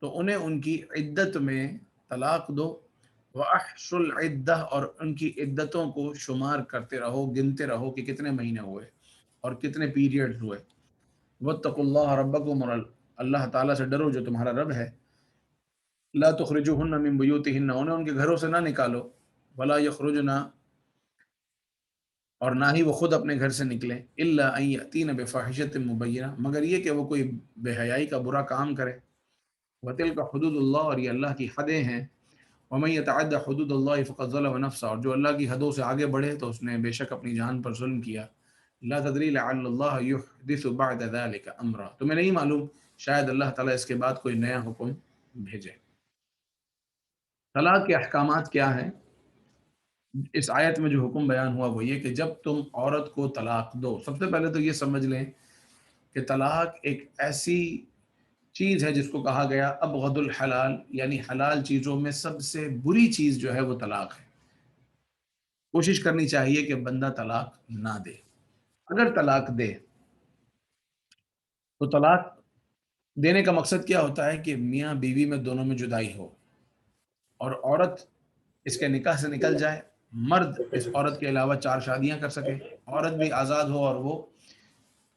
Speaker 1: تو انہیں ان کی عدت میں طلاق دو، وَأَحْصُوا الْعِدَّةَ اور ان کی عدتوں کو شمار کرتے رہو، گنتے رہو کہ کتنے مہینے ہوئے اور کتنے پیریڈ ہوئے، وَاتَّقُوا اللَّهَ رَبَّكُمْ، اور اللہ تعالیٰ سے ڈرو جو تمہارا رب ہے، لَا تُخْرِجُوهُنَّ مِن بُيُوتِهِنَّ، انہیں ان کے گھروں سے نہ نکالو، وَلَا يَخْرُجْنَ، اور نہ ہی وہ خود اپنے گھر سے نکلیں، الا ان یاتین بفاحشۃ مبینہ، مگر یہ کہ وہ کوئی بے حیائی کا برا کام کرے، وتلک حدود اللہ، اور یہ اللہ کی حدیں ہیں، ومن یتعد حدود اللہ فقد ظلم نفسہ، اور جو اللہ کی حدوں سے آگے بڑھے تو اس نے بے شک اپنی جان پر ظلم کیا، لا تدری لعل اللہ یحدث بعد ذلك امرا، تمہیں نہیں معلوم شاید اللہ تعالیٰ اس کے بعد کوئی نیا حکم بھیجے۔ طلاق کے احکامات کیا ہیں؟ اس آیت میں جو حکم بیان ہوا وہ یہ کہ جب تم عورت کو طلاق دو، سب سے پہلے تو یہ سمجھ لیں کہ طلاق ایک ایسی چیز ہے جس کو کہا گیا ابغض الحلال، یعنی حلال چیزوں میں سب سے بری چیز جو ہے وہ طلاق ہے۔ کوشش کرنی چاہیے کہ بندہ طلاق نہ دے، اگر طلاق دے تو طلاق دینے کا مقصد کیا ہوتا ہے کہ میاں بیوی میں دونوں میں جدائی ہو، اور عورت اس کے نکاح سے نکل جائے، مرد اس عورت کے علاوہ 4 شادیاں کر سکے، عورت بھی آزاد ہو اور وہ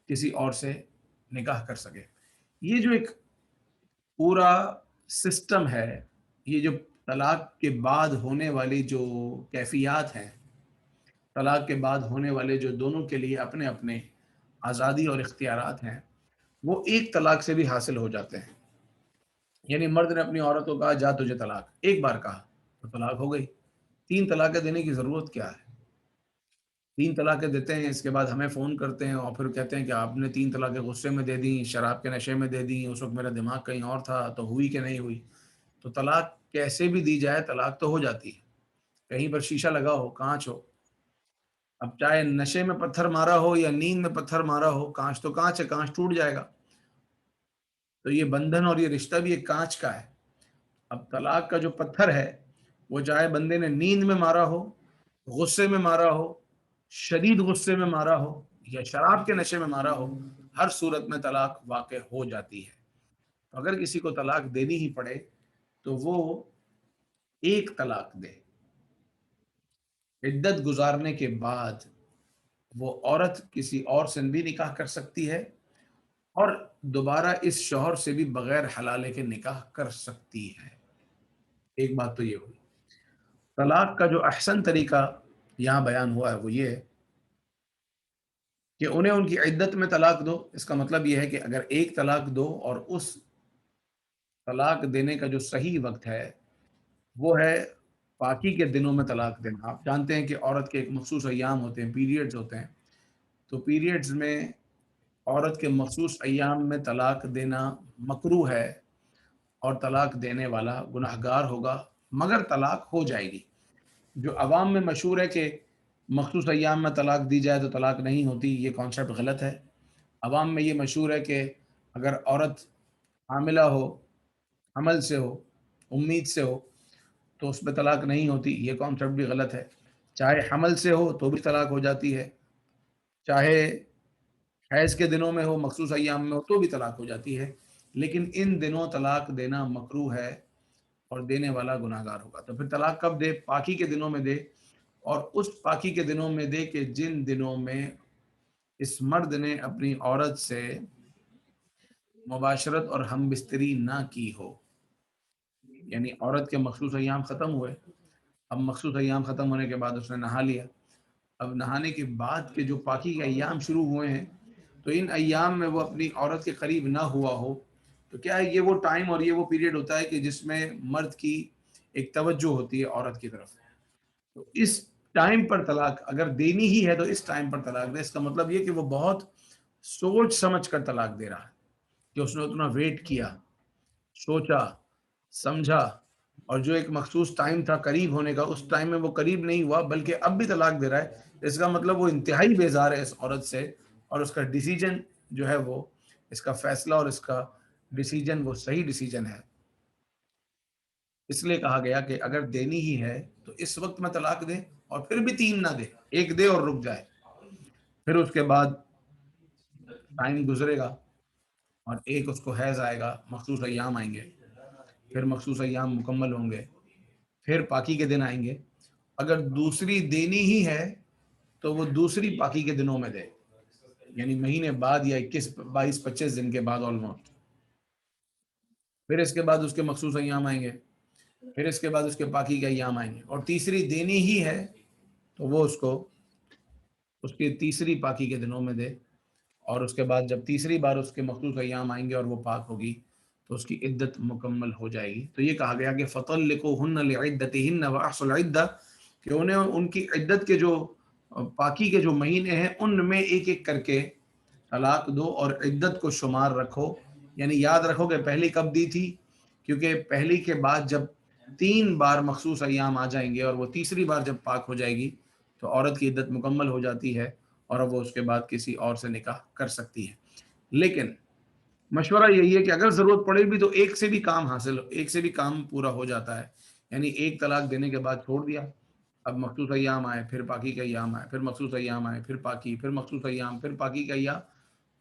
Speaker 1: کسی اور سے نکاح کر سکے۔ یہ جو ایک پورا سسٹم ہے، یہ جو طلاق کے بعد ہونے والی جو کیفیات ہیں، طلاق کے بعد ہونے والے جو دونوں کے لیے اپنے اپنے آزادی اور اختیارات ہیں وہ ایک طلاق سے بھی حاصل ہو جاتے ہیں. یعنی مرد نے اپنی عورت کو کہا جا تجھے طلاق، ایک بار کہا تو طلاق ہو گئی. 3 طلاقیں دینے کی ضرورت کیا ہے؟ 3 طلاقیں دیتے ہیں، اس کے بعد ہمیں فون کرتے ہیں اور پھر کہتے ہیں کہ آپ نے 3 طلاقیں غصے میں دے دیں، شراب کے نشے میں دے دیں، اس وقت میرا دماغ کہیں اور تھا، تو ہوئی کہ نہیں ہوئی. تو طلاق کیسے بھی دی جائے طلاق تو ہو جاتی ہے. کہیں پر شیشہ لگا ہو، کانچ ہو، اب چاہے نشے میں پتھر مارا ہو یا نیند میں پتھر مارا ہو، کانچ تو کانچ ہے، کانچ ٹوٹ جائے گا. تو یہ بندھن اور یہ رشتہ بھی ایک کانچ کا ہے. اب طلاق کا جو پتھر ہے وہ چاہے بندے نے نیند میں مارا ہو، غصے میں مارا ہو، شدید غصے میں مارا ہو یا شراب کے نشے میں مارا ہو، ہر صورت میں طلاق واقع ہو جاتی ہے. تو اگر کسی کو طلاق دینی ہی پڑے تو وہ ایک طلاق دے. عدت گزارنے کے بعد وہ عورت کسی اور سے بھی نکاح کر سکتی ہے اور دوبارہ اس شوہر سے بھی بغیر حلالے کے نکاح کر سکتی ہے. ایک بات تو یہ ہوئی. طلاق کا جو احسن طریقہ یہاں بیان ہوا ہے وہ یہ ہے کہ انہیں ان کی عدت میں طلاق دو. اس کا مطلب یہ ہے کہ اگر ایک طلاق دو اور اس طلاق دینے کا جو صحیح وقت ہے وہ ہے پاکی کے دنوں میں طلاق دینا. آپ جانتے ہیں کہ عورت کے ایک مخصوص ایام ہوتے ہیں، پیریڈز ہوتے ہیں. تو پیریڈز میں عورت کے مخصوص ایام میں طلاق دینا مکروہ ہے اور طلاق دینے والا گناہگار ہوگا، مگر طلاق ہو جائے گی. جو عوام میں مشہور ہے کہ مخصوص ایام میں طلاق دی جائے تو طلاق نہیں ہوتی، یہ کانسیپٹ غلط ہے. عوام میں یہ مشہور ہے کہ اگر عورت حاملہ ہو، حمل سے ہو، امید سے ہو تو اس پہ طلاق نہیں ہوتی، یہ کانسیپٹ بھی غلط ہے. چاہے حمل سے ہو تو بھی طلاق ہو جاتی ہے، چاہے حیض کے دنوں میں ہو، مخصوص ایام میں ہو تو بھی طلاق ہو جاتی ہے. لیکن ان دنوں طلاق دینا مکروہ ہے اور دینے والا گناہگار ہوگا. تو پھر طلاق کب دے؟ پاکی کے دنوں میں دے، اور اس پاکی کے دنوں میں دے کہ جن دنوں میں اس مرد نے اپنی عورت سے مباشرت اور ہم بستری نہ کی ہو. یعنی عورت کے مخصوص ایام ختم ہوئے، اب مخصوص ایام ختم ہونے کے بعد اس نے نہا لیا. اب نہانے کے بعد کے جو پاکی کے ایام شروع ہوئے ہیں تو ان ایام میں وہ اپنی عورت کے قریب نہ ہوا ہو تو کیا ہے، یہ وہ ٹائم اور یہ وہ پیریڈ ہوتا ہے کہ جس میں مرد کی ایک توجہ ہوتی ہے عورت کی طرف. تو اس ٹائم پر طلاق اگر دینی ہی ہے تو اس ٹائم پر طلاق دے. اس کا مطلب یہ کہ وہ بہت سوچ سمجھ کر طلاق دے رہا ہے کہ اس نے اتنا ویٹ کیا، سوچا، سمجھا، اور جو ایک مخصوص ٹائم تھا قریب ہونے کا اس ٹائم میں وہ قریب نہیں ہوا بلکہ اب بھی طلاق دے رہا ہے. اس کا مطلب وہ انتہائی بیزار ہے اس عورت سے، اور اس کا ڈیسیجن جو ہے وہ، اس کا فیصلہ اور اس کا ڈیسیجن وہ صحیح ڈیسیجن ہے. اس لیے کہا گیا کہ اگر دینی ہی ہے تو اس وقت میں طلاق دے، اور پھر بھی 3 نہ دے، ایک دے اور رک جائے. پھر اس کے بعد ٹائم گزرے گا اور ایک اس کو حیض آئے گا، مخصوص ایام آئیں گے، پھر مخصوص ایام مکمل ہوں گے، پھر پاکی کے دن آئیں گے. اگر دوسری دینی ہی ہے تو وہ دوسری پاکی کے دنوں میں دے، یعنی مہینے بعد یا 21 22 25 دن کے بعد آلموسٹ. پھر اس کے بعد اس کے مخصوص ایام آئیں گے، پھر اس کے بعد اس کے پاکی کے ایام آئیں گے. اور تیسری دینی ہی ہے تو وہ اس کو اس کی تیسری پاکی کے دنوں میں دے، اور اس کے بعد جب تیسری بار اس کے مخصوص ایام آئیں گے اور وہ پاک ہوگی تو اس کی عدت مکمل ہو جائے گی. تو یہ کہا گیا کہ فَطَلِّقُوهُنَّ لِعِدَّتِهِنَّ وَأَحْصُوا الْعِدَّةَ کہ انہیں ان کی عدت کے جو پاکی کے جو مہینے ہیں ان میں ایک ایک کر کے طلاق دو اور عدت کو شمار رکھو. یعنی یاد رکھو کہ پہلی کب دی تھی، کیونکہ پہلی کے بعد جب 3 بار مخصوص ایام آ جائیں گے اور وہ تیسری بار جب پاک ہو جائے گی تو عورت کی عدت مکمل ہو جاتی ہے اور اب وہ اس کے بعد کسی اور سے نکاح کر سکتی ہے. لیکن مشورہ یہی ہے کہ اگر ضرورت پڑے بھی تو ایک سے بھی کام ایک سے بھی کام پورا ہو جاتا ہے. یعنی ایک طلاق دینے کے بعد چھوڑ دیا، اب مخصوص ایام آئے، پھر پاکی کا ایام آئے، پھر مخصوص ایام آئے، پھر پاکی، پھر مخصوص ایام، پھر پاکی کا ایام،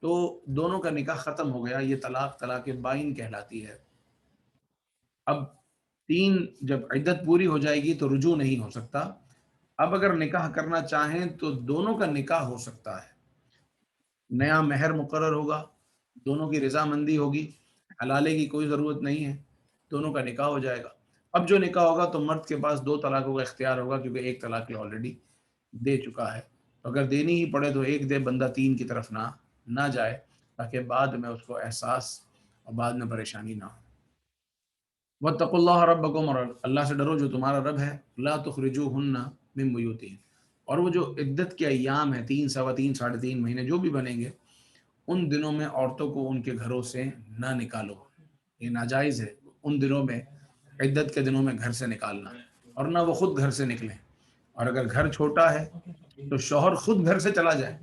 Speaker 1: تو دونوں کا نکاح ختم ہو گیا. یہ طلاق بائن کہلاتی ہے. اب 3 جب عدت پوری ہو جائے گی تو رجوع نہیں ہو سکتا. اب اگر نکاح کرنا چاہیں تو دونوں کا نکاح ہو سکتا ہے. نیا مہر مقرر ہوگا، دونوں کی رضامندی ہوگی، حلالے کی کوئی ضرورت نہیں ہے، دونوں کا نکاح ہو جائے گا. اب جو نکاح ہوگا تو مرد کے پاس 2 طلاقوں کا اختیار ہوگا کیونکہ ایک طلاق آلریڈی دے چکا ہے. اگر دینی ہی پڑے تو ایک دے، بندہ 3 کی طرف نہ نہ جائے، تاکہ بعد میں اس کو احساس اور بعد میں پریشانی نہ ہو۔ واتقوا اللہ ربکم، اور اللہ سے ڈرو جو تمہارا رب ہے، لا تخرجوہن من بیوتہن، اور وہ جو عدت کے ایام ہیں، 3، 3.25، 3.5 مہینے جو بھی بنیں گے، ان دنوں میں عورتوں کو ان کے گھروں سے نہ نکالو، یہ ناجائز ہے ان دنوں میں، عدت کے دنوں میں گھر سے نکالنا، اور نہ وہ خود گھر سے نکلیں۔ اور اگر گھر چھوٹا ہے تو شوہر خود گھر سے چلا جائے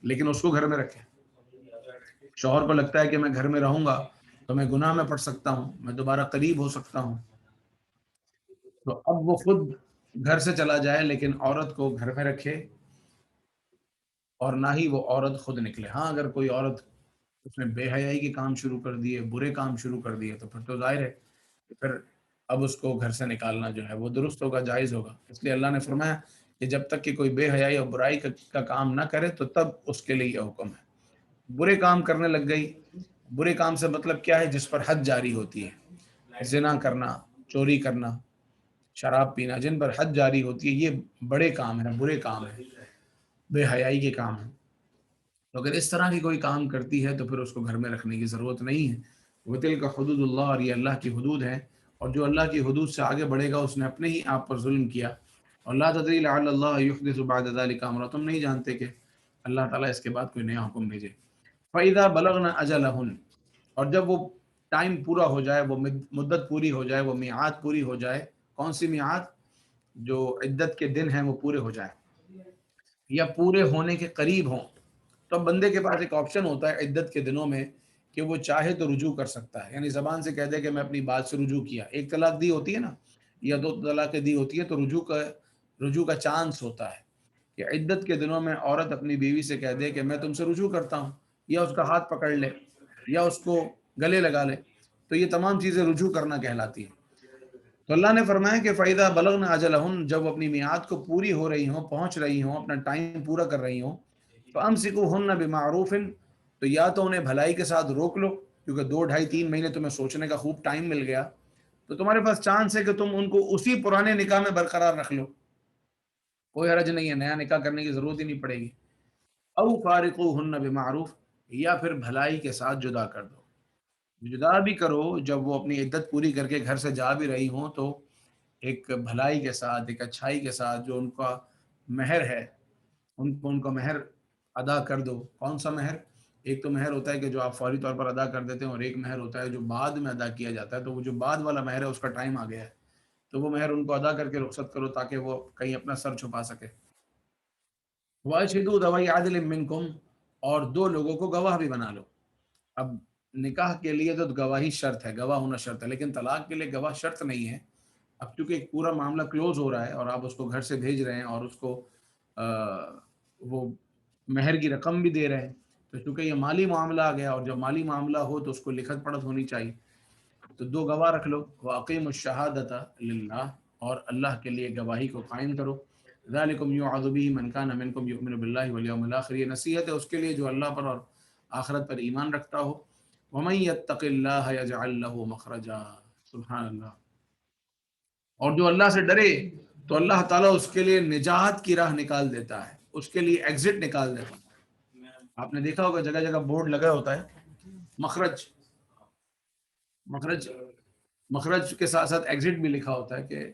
Speaker 1: لیکن اس کو گھر میں رکھے۔ شوہر کو لگتا ہے کہ میں گھر میں رہوں گا تو میں گناہ میں پڑ سکتا ہوں، میں دوبارہ قریب ہو سکتا ہوں، تو اب وہ خود گھر سے چلا جائے لیکن عورت کو گھر میں رکھے، اور نہ ہی وہ عورت خود نکلے۔ ہاں اگر کوئی عورت اس نے بے حیائی کے کام شروع کر دیے، برے کام شروع کر دیے، تو پھر تو ظاہر ہے کہ پھر اب اس کو گھر سے نکالنا جو ہے وہ درست ہوگا، جائز ہوگا۔ اس لیے اللہ نے فرمایا کہ جب تک کہ کوئی بے حیائی اور برائی کا کام نہ کرے تو تب اس کے لیے یہ حکم ہے۔ برے کام کرنے لگ گئی، برے کام سے مطلب کیا ہے؟ جس پر حد جاری ہوتی ہے، زنا کرنا، چوری کرنا، شراب پینا، جن پر حد جاری ہوتی ہے، یہ بڑے کام ہیں، برے کام ہیں، بے حیائی کے کام ہیں۔ تو اگر اس طرح کی کوئی کام کرتی ہے تو پھر اس کو گھر میں رکھنے کی ضرورت نہیں ہے۔ وَتِلْكَ حدود اللہ، اور یہ اللہ کی حدود ہیں، اور جو اللہ کی حدود سے آگے بڑھے گا اس نے اپنے ہی آپ پر ظلم کیا۔ اور لا تدری لعل اللہ یحدث بعد ذلك امرا، تم نہیں جانتے کہ اللہ تعالیٰ اس کے بعد کوئی نیا حکم بھیجے۔ فَإِذَا بَلَغْنَ أَجَلَهُنَّ، اور جب وہ ٹائم پورا ہو جائے، وہ مدت پوری ہو جائے، وہ میعاد پوری ہو جائے۔ کون سی میعاد؟ جو عدت کے دن ہیں وہ پورے ہو جائیں یا پورے ہونے کے قریب ہوں، تو اب بندے کے پاس ایک آپشن ہوتا ہے عدت کے دنوں میں کہ وہ چاہے تو رجوع کر سکتا ہے، یعنی زبان سے کہہ دے کہ میں اپنی بات سے رجوع کیا۔ ایک طلاق دی ہوتی ہے نا، یا 2 طلاقیں دی ہوتی ہے، تو رجوع کا چانس ہوتا ہے کہ عدت کے دنوں میں عورت اپنی بیوی سے کہہ دے کہ میں تم سے رجوع کرتا ہوں، یا اس کا ہاتھ پکڑ لے، یا اس کو گلے لگا لے، تو یہ تمام چیزیں رجوع کرنا کہلاتی ہیں۔ تو اللہ نے فرمایا کہ فَإِذَا بَلَغْنَ أَجَلَهُنَّ، جب وہ اپنی میعاد کو پوری ہو رہی ہوں، پہنچ رہی ہوں، اپنا ٹائم پورا کر رہی ہوں، فَأَمْسِكُوهُنَّ بِمَعْرُوفٍ، تو یا تو انہیں بھلائی کے ساتھ روک لو، کیونکہ 2، 2.5، 3 مہینے تمہیں سوچنے کا خوب ٹائم مل گیا، تو تمہارے پاس چانس ہے کہ تم ان کو اسی پرانے نکاح میں برقرار رکھ لو، کوئی حرج نہیں ہے، نیا نکاح کرنے کی ضرورت ہی نہیں پڑے گی۔ او فارقوهن بمعروف، یا پھر بھلائی کے ساتھ جدا کر دو، جدا بھی کرو، جب وہ اپنی عدت پوری کر کے گھر سے جا بھی رہی ہوں تو ایک بھلائی کے ساتھ، ایک اچھائی کے ساتھ، جو ان کا مہر ہے ان کو ان کا مہر ادا کر دو۔ کون سا مہر؟ ایک تو مہر ہوتا ہے کہ جو آپ فوری طور پر ادا کر دیتے ہیں، اور ایک مہر ہوتا ہے جو بعد میں ادا کیا جاتا ہے، تو وہ جو بعد والا مہر ہے اس کا ٹائم آ گیا ہے، تو وہ مہر ان کو ادا کر کے رخصت کرو تاکہ وہ کہیں اپنا سر چھپا سکے۔ وَأَشْهِدُوا ذَوَيْ عَدْلٍ مِّنكُمْ، اور 2 لوگوں کو گواہ بھی بنا لو۔ اب نکاح کے لیے تو گواہی شرط ہے، گواہ ہونا شرط ہے، لیکن طلاق کے لیے گواہ شرط نہیں ہے۔ اب چونکہ ایک پورا معاملہ کلوز ہو رہا ہے اور آپ اس کو گھر سے بھیج رہے ہیں، اور اس کو وہ مہر کی رقم بھی دے رہے ہیں، تو چونکہ یہ مالی معاملہ آ گیا، اور جب مالی معاملہ ہو تو اس کو لکھت پڑھت ہونی چاہیے، تو 2 گواہ رکھ لو۔ وَأَقِيمُوا الشَّهَادَةَ لِلَّهِ، اور اللہ کے لیے گواہی کو قائم کرو۔ ذَلِكُمْ يُوعَظُ بِهِ مَنْ كَانَ مِنْكُمْ يُؤْمِنُ بِاللَّهِ وَالْيَوْمِ الْآخِرِ، یہ نصیحت ہے اس کے لیے جو اللہ پر اور آخرت پر ایمان رکھتا ہو۔ وَمَن يَتَّقِ اللَّهَ يَجْعَل لَّهُ مَخْرَجًا، سبحان اللہ، اور جو اللہ سے ڈرے تو اللہ تعالیٰ اس کے لیے نجات کی راہ نکال دیتا ہے، اس کے لیے ایگزٹ نکال دیتا ہے۔ آپ نے دیکھا ہوگا جگہ جگہ بورڈ لگا ہوتا ہے، مخرج، مخرج، مخرج کے ساتھ ساتھ ایگزٹ بھی لکھا ہوتا ہے کہ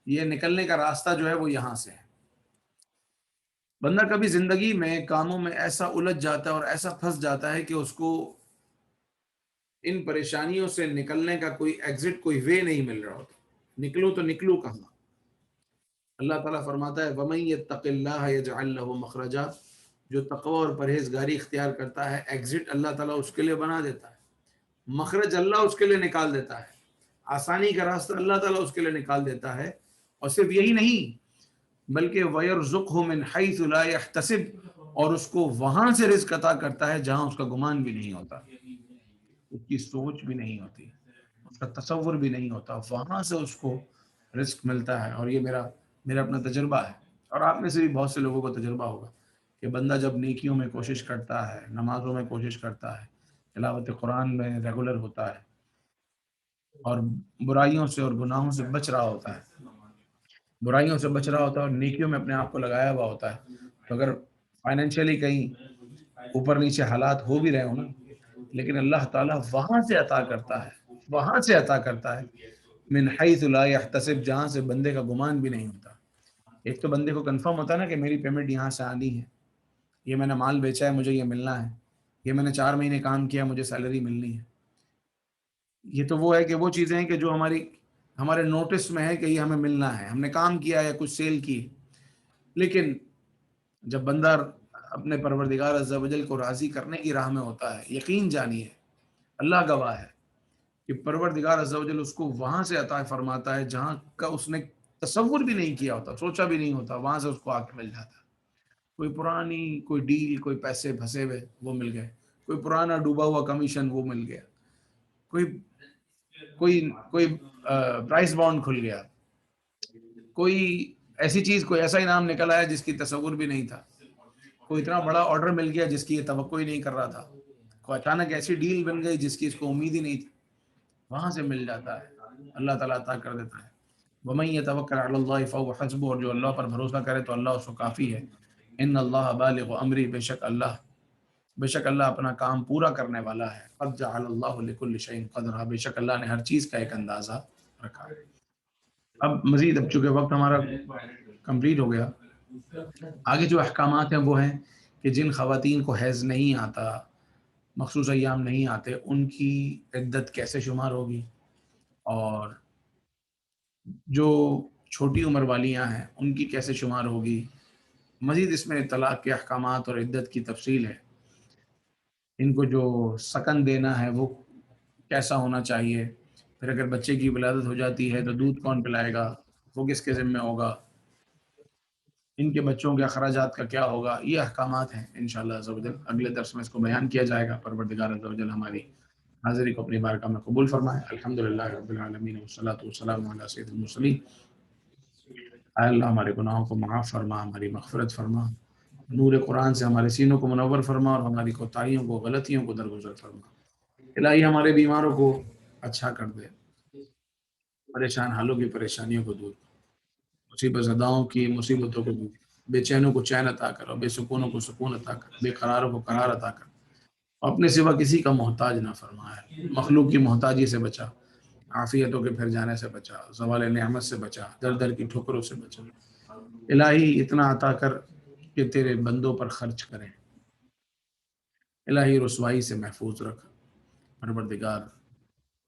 Speaker 1: یہ نکلنے کا راستہ جو ہے وہ یہاں سے ہے۔ بندہ کبھی زندگی میں کاموں میں ایسا الجھ جاتا ہے اور ایسا پھنس جاتا ہے کہ اس کو ان پریشانیوں سے نکلنے کا کوئی ایگزٹ، کوئی وے نہیں مل رہا ہوتا، نکلو تو نکلو کہاں؟ اللہ تعالیٰ فرماتا ہے وَمَن يَتَّقِ اللَّهَ يَجْعَل لَّهُ مَخْرَجًا، جو تقوی اور پرہیزگاری اختیار کرتا ہے، ایگزٹ اللہ تعالیٰ اس کے لیے بنا دیتا ہے، مخرج اللہ اس کے لیے نکال دیتا ہے، آسانی کا راستہ اللہ تعالیٰ اس کے لیے نکال دیتا ہے۔ اور صرف یہی نہیں بلکہ وَيَرْزُقْهُ مِنْ حَيْثُ لَا يَحْتَسِبُ، اور اس کو وہاں سے رزق عطا کرتا ہے جہاں اس کا گمان بھی نہیں ہوتا، اس کی سوچ بھی نہیں ہوتی، اس کا تصور بھی نہیں ہوتا، وہاں سے اس کو رزق ملتا ہے۔ اور یہ میرا اپنا تجربہ ہے، اور آپ میں سے بھی بہت سے لوگوں کو تجربہ ہوگا کہ بندہ جب نیکیوں میں کوشش کرتا ہے، نمازوں میں کوشش کرتا ہے، تلاوت قرآن میں ریگولر ہوتا ہے، اور برائیوں سے اور گناہوں سے بچ رہا ہوتا ہے، برائیوں سے بچ رہا ہوتا ہے اور نیکیوں میں اپنے آپ کو لگایا ہوا ہوتا ہے، تو اگر فائنینشیلی کہیں اوپر نیچے حالات ہو بھی رہے ہوں نا، لیکن اللہ تعالیٰ وہاں سے عطا کرتا ہے، وہاں سے عطا کرتا ہے، من حیث لا یحتسب، جہاں سے بندے کا گمان بھی نہیں ہوتا۔ ایک تو بندے کو کنفرم ہوتا ہے نا کہ میری پیمنٹ یہاں سے آنی ہے، یہ میں نے مال بیچا ہے مجھے یہ ملنا ہے، یہ میں نے 4 مہینے کام کیا مجھے سیلری ملنی ہے۔ یہ تو وہ ہے کہ وہ چیزیں ہیں کہ جو ہمارے نوٹس میں ہے کہ یہ ہمیں ملنا ہے، ہم نے کام کیا یا کچھ سیل کی۔ لیکن جب بندہ اپنے پروردگار عز و جل کو راضی کرنے کی راہ میں ہوتا ہے، یقین جانیے اللہ گواہ ہے کہ پروردگار عز و جل اس کو وہاں سے عطا فرماتا ہے جہاں کا اس نے تصور بھی نہیں کیا ہوتا، سوچا بھی نہیں ہوتا، وہاں سے اس کو آ کے مل جاتا ہے۔ کوئی پرانی کوئی ڈیل، کوئی پیسے پھنسے ہوئے وہ مل گئے، کوئی پرانا ڈوبا ہوا کمیشن وہ مل گیا، کوئی کوئی کوئی پرائز بانڈ کھل گیا، کوئی ایسی چیز، کوئی ایسا انعام نکل آیا جس کی تصور بھی نہیں تھا، کوئی اتنا بڑا آرڈر مل گیا جس کی یہ توقع ہی نہیں کر رہا تھا، کوئی اچانک ایسی ڈیل بن گئی جس کی اس کو امید ہی نہیں تھی، وہاں سے مل جاتا ہے، اللہ تعالیٰ عطا کر دیتا ہے۔ وَمَن يَتَوَكَّلْ عَلَى اللَّهِ فَهُوَ حَسْبُهُ، اور جو اللہ پر بھروسہ کرے تو اللہ اس کو کافی ہے۔ ان اللہ بالغ امری، بے شک اللہ اپنا کام پورا کرنے والا ہے۔ قد جعل اللہ لكل شيء قدرا، بے شک اللہ نے ہر چیز کا ایک اندازہ رکھا ہے۔ اب مزید، اب چونکہ وقت ہمارا کمپلیٹ ہو گیا، آگے جو احکامات ہیں وہ ہیں کہ جن خواتین کو حیض نہیں آتا، مخصوص ایام نہیں آتے، ان کی عدت کیسے شمار ہوگی، اور جو چھوٹی عمر والیاں ہیں ان کی کیسے شمار ہوگی۔ مزید اس میں طلاق کے احکامات اور عدت کی تفصیل ہے۔ ان کو جو سکن دینا ہے وہ کیسا ہونا چاہیے، پھر اگر بچے کی ولادت ہو جاتی ہے تو دودھ کون پلائے گا، وہ کس کے ذمہ ہوگا، ان کے بچوں کے اخراجات کا کیا ہوگا، یہ احکامات ہیں انشاءاللہ عز و جل اگلے درس میں اس کو بیان کیا جائے گا۔ پروردگار عز و جل ہماری حاضری کو اپنی بارگاہ میں قبول فرمائے۔ الحمدللہ رب العالمین والصلاۃ والسلام علی سید المرسلین۔ اے اللہ ہمارے گناہوں کو معاف فرما، ہماری مغفرت فرما، نور قرآن سے ہمارے سینوں کو منور فرما، اور ہماری کوتاہیوں کو، غلطیوں کو درگزر فرما۔ الہی ہمارے بیماروں کو اچھا کر دے، پریشان حالوں کی پریشانیوں کو دور کر، مصیبت زداؤں کی مصیبتوں کو دور کر، بے چینوں کو چین عطا کر، اور بے سکونوں کو سکون عطا کر، بے قراروں کو قرار عطا کر، اور اپنے سوا کسی کا محتاج نہ فرمائے، مخلوق کی محتاجی سے بچا، عافیتوں کے پھر جانے سے بچا، زوال نعمت سے بچا، در در کی ٹھوکروں سے بچا۔ الہی اتنا عطا کر کہ تیرے بندوں پر خرچ کریں، الہی رسوائی سے محفوظ رکھ۔ پروردگار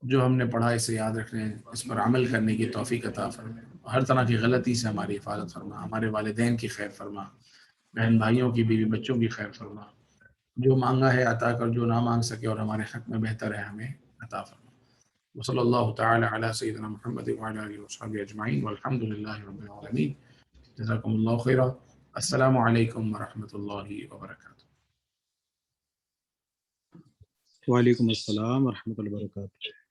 Speaker 1: جو ہم نے پڑھا اسے یاد رکھنے، اس پر عمل کرنے کی توفیق عطا فرما، ہر طرح کی غلطی سے ہماری حفاظت فرما، ہمارے والدین کی خیر فرما، بہن بھائیوں کی، بیوی بچوں کی خیر فرما، جو مانگا ہے عطا کر، جو نہ مانگ سکے اور ہمارے حق میں بہتر ہے ہمیں عطا فرما۔ وصلی اللہ تعالی علی سیدنا محمد وعلی آلہ وصحبہ اجمعین والحمد للہ رب العالمین۔ جزاکم اللہ خیرا۔ السلام علیکم ورحمۃ اللہ وبرکاتہ۔
Speaker 2: وعلیکم السلام ورحمۃ اللہ وبرکاتہ۔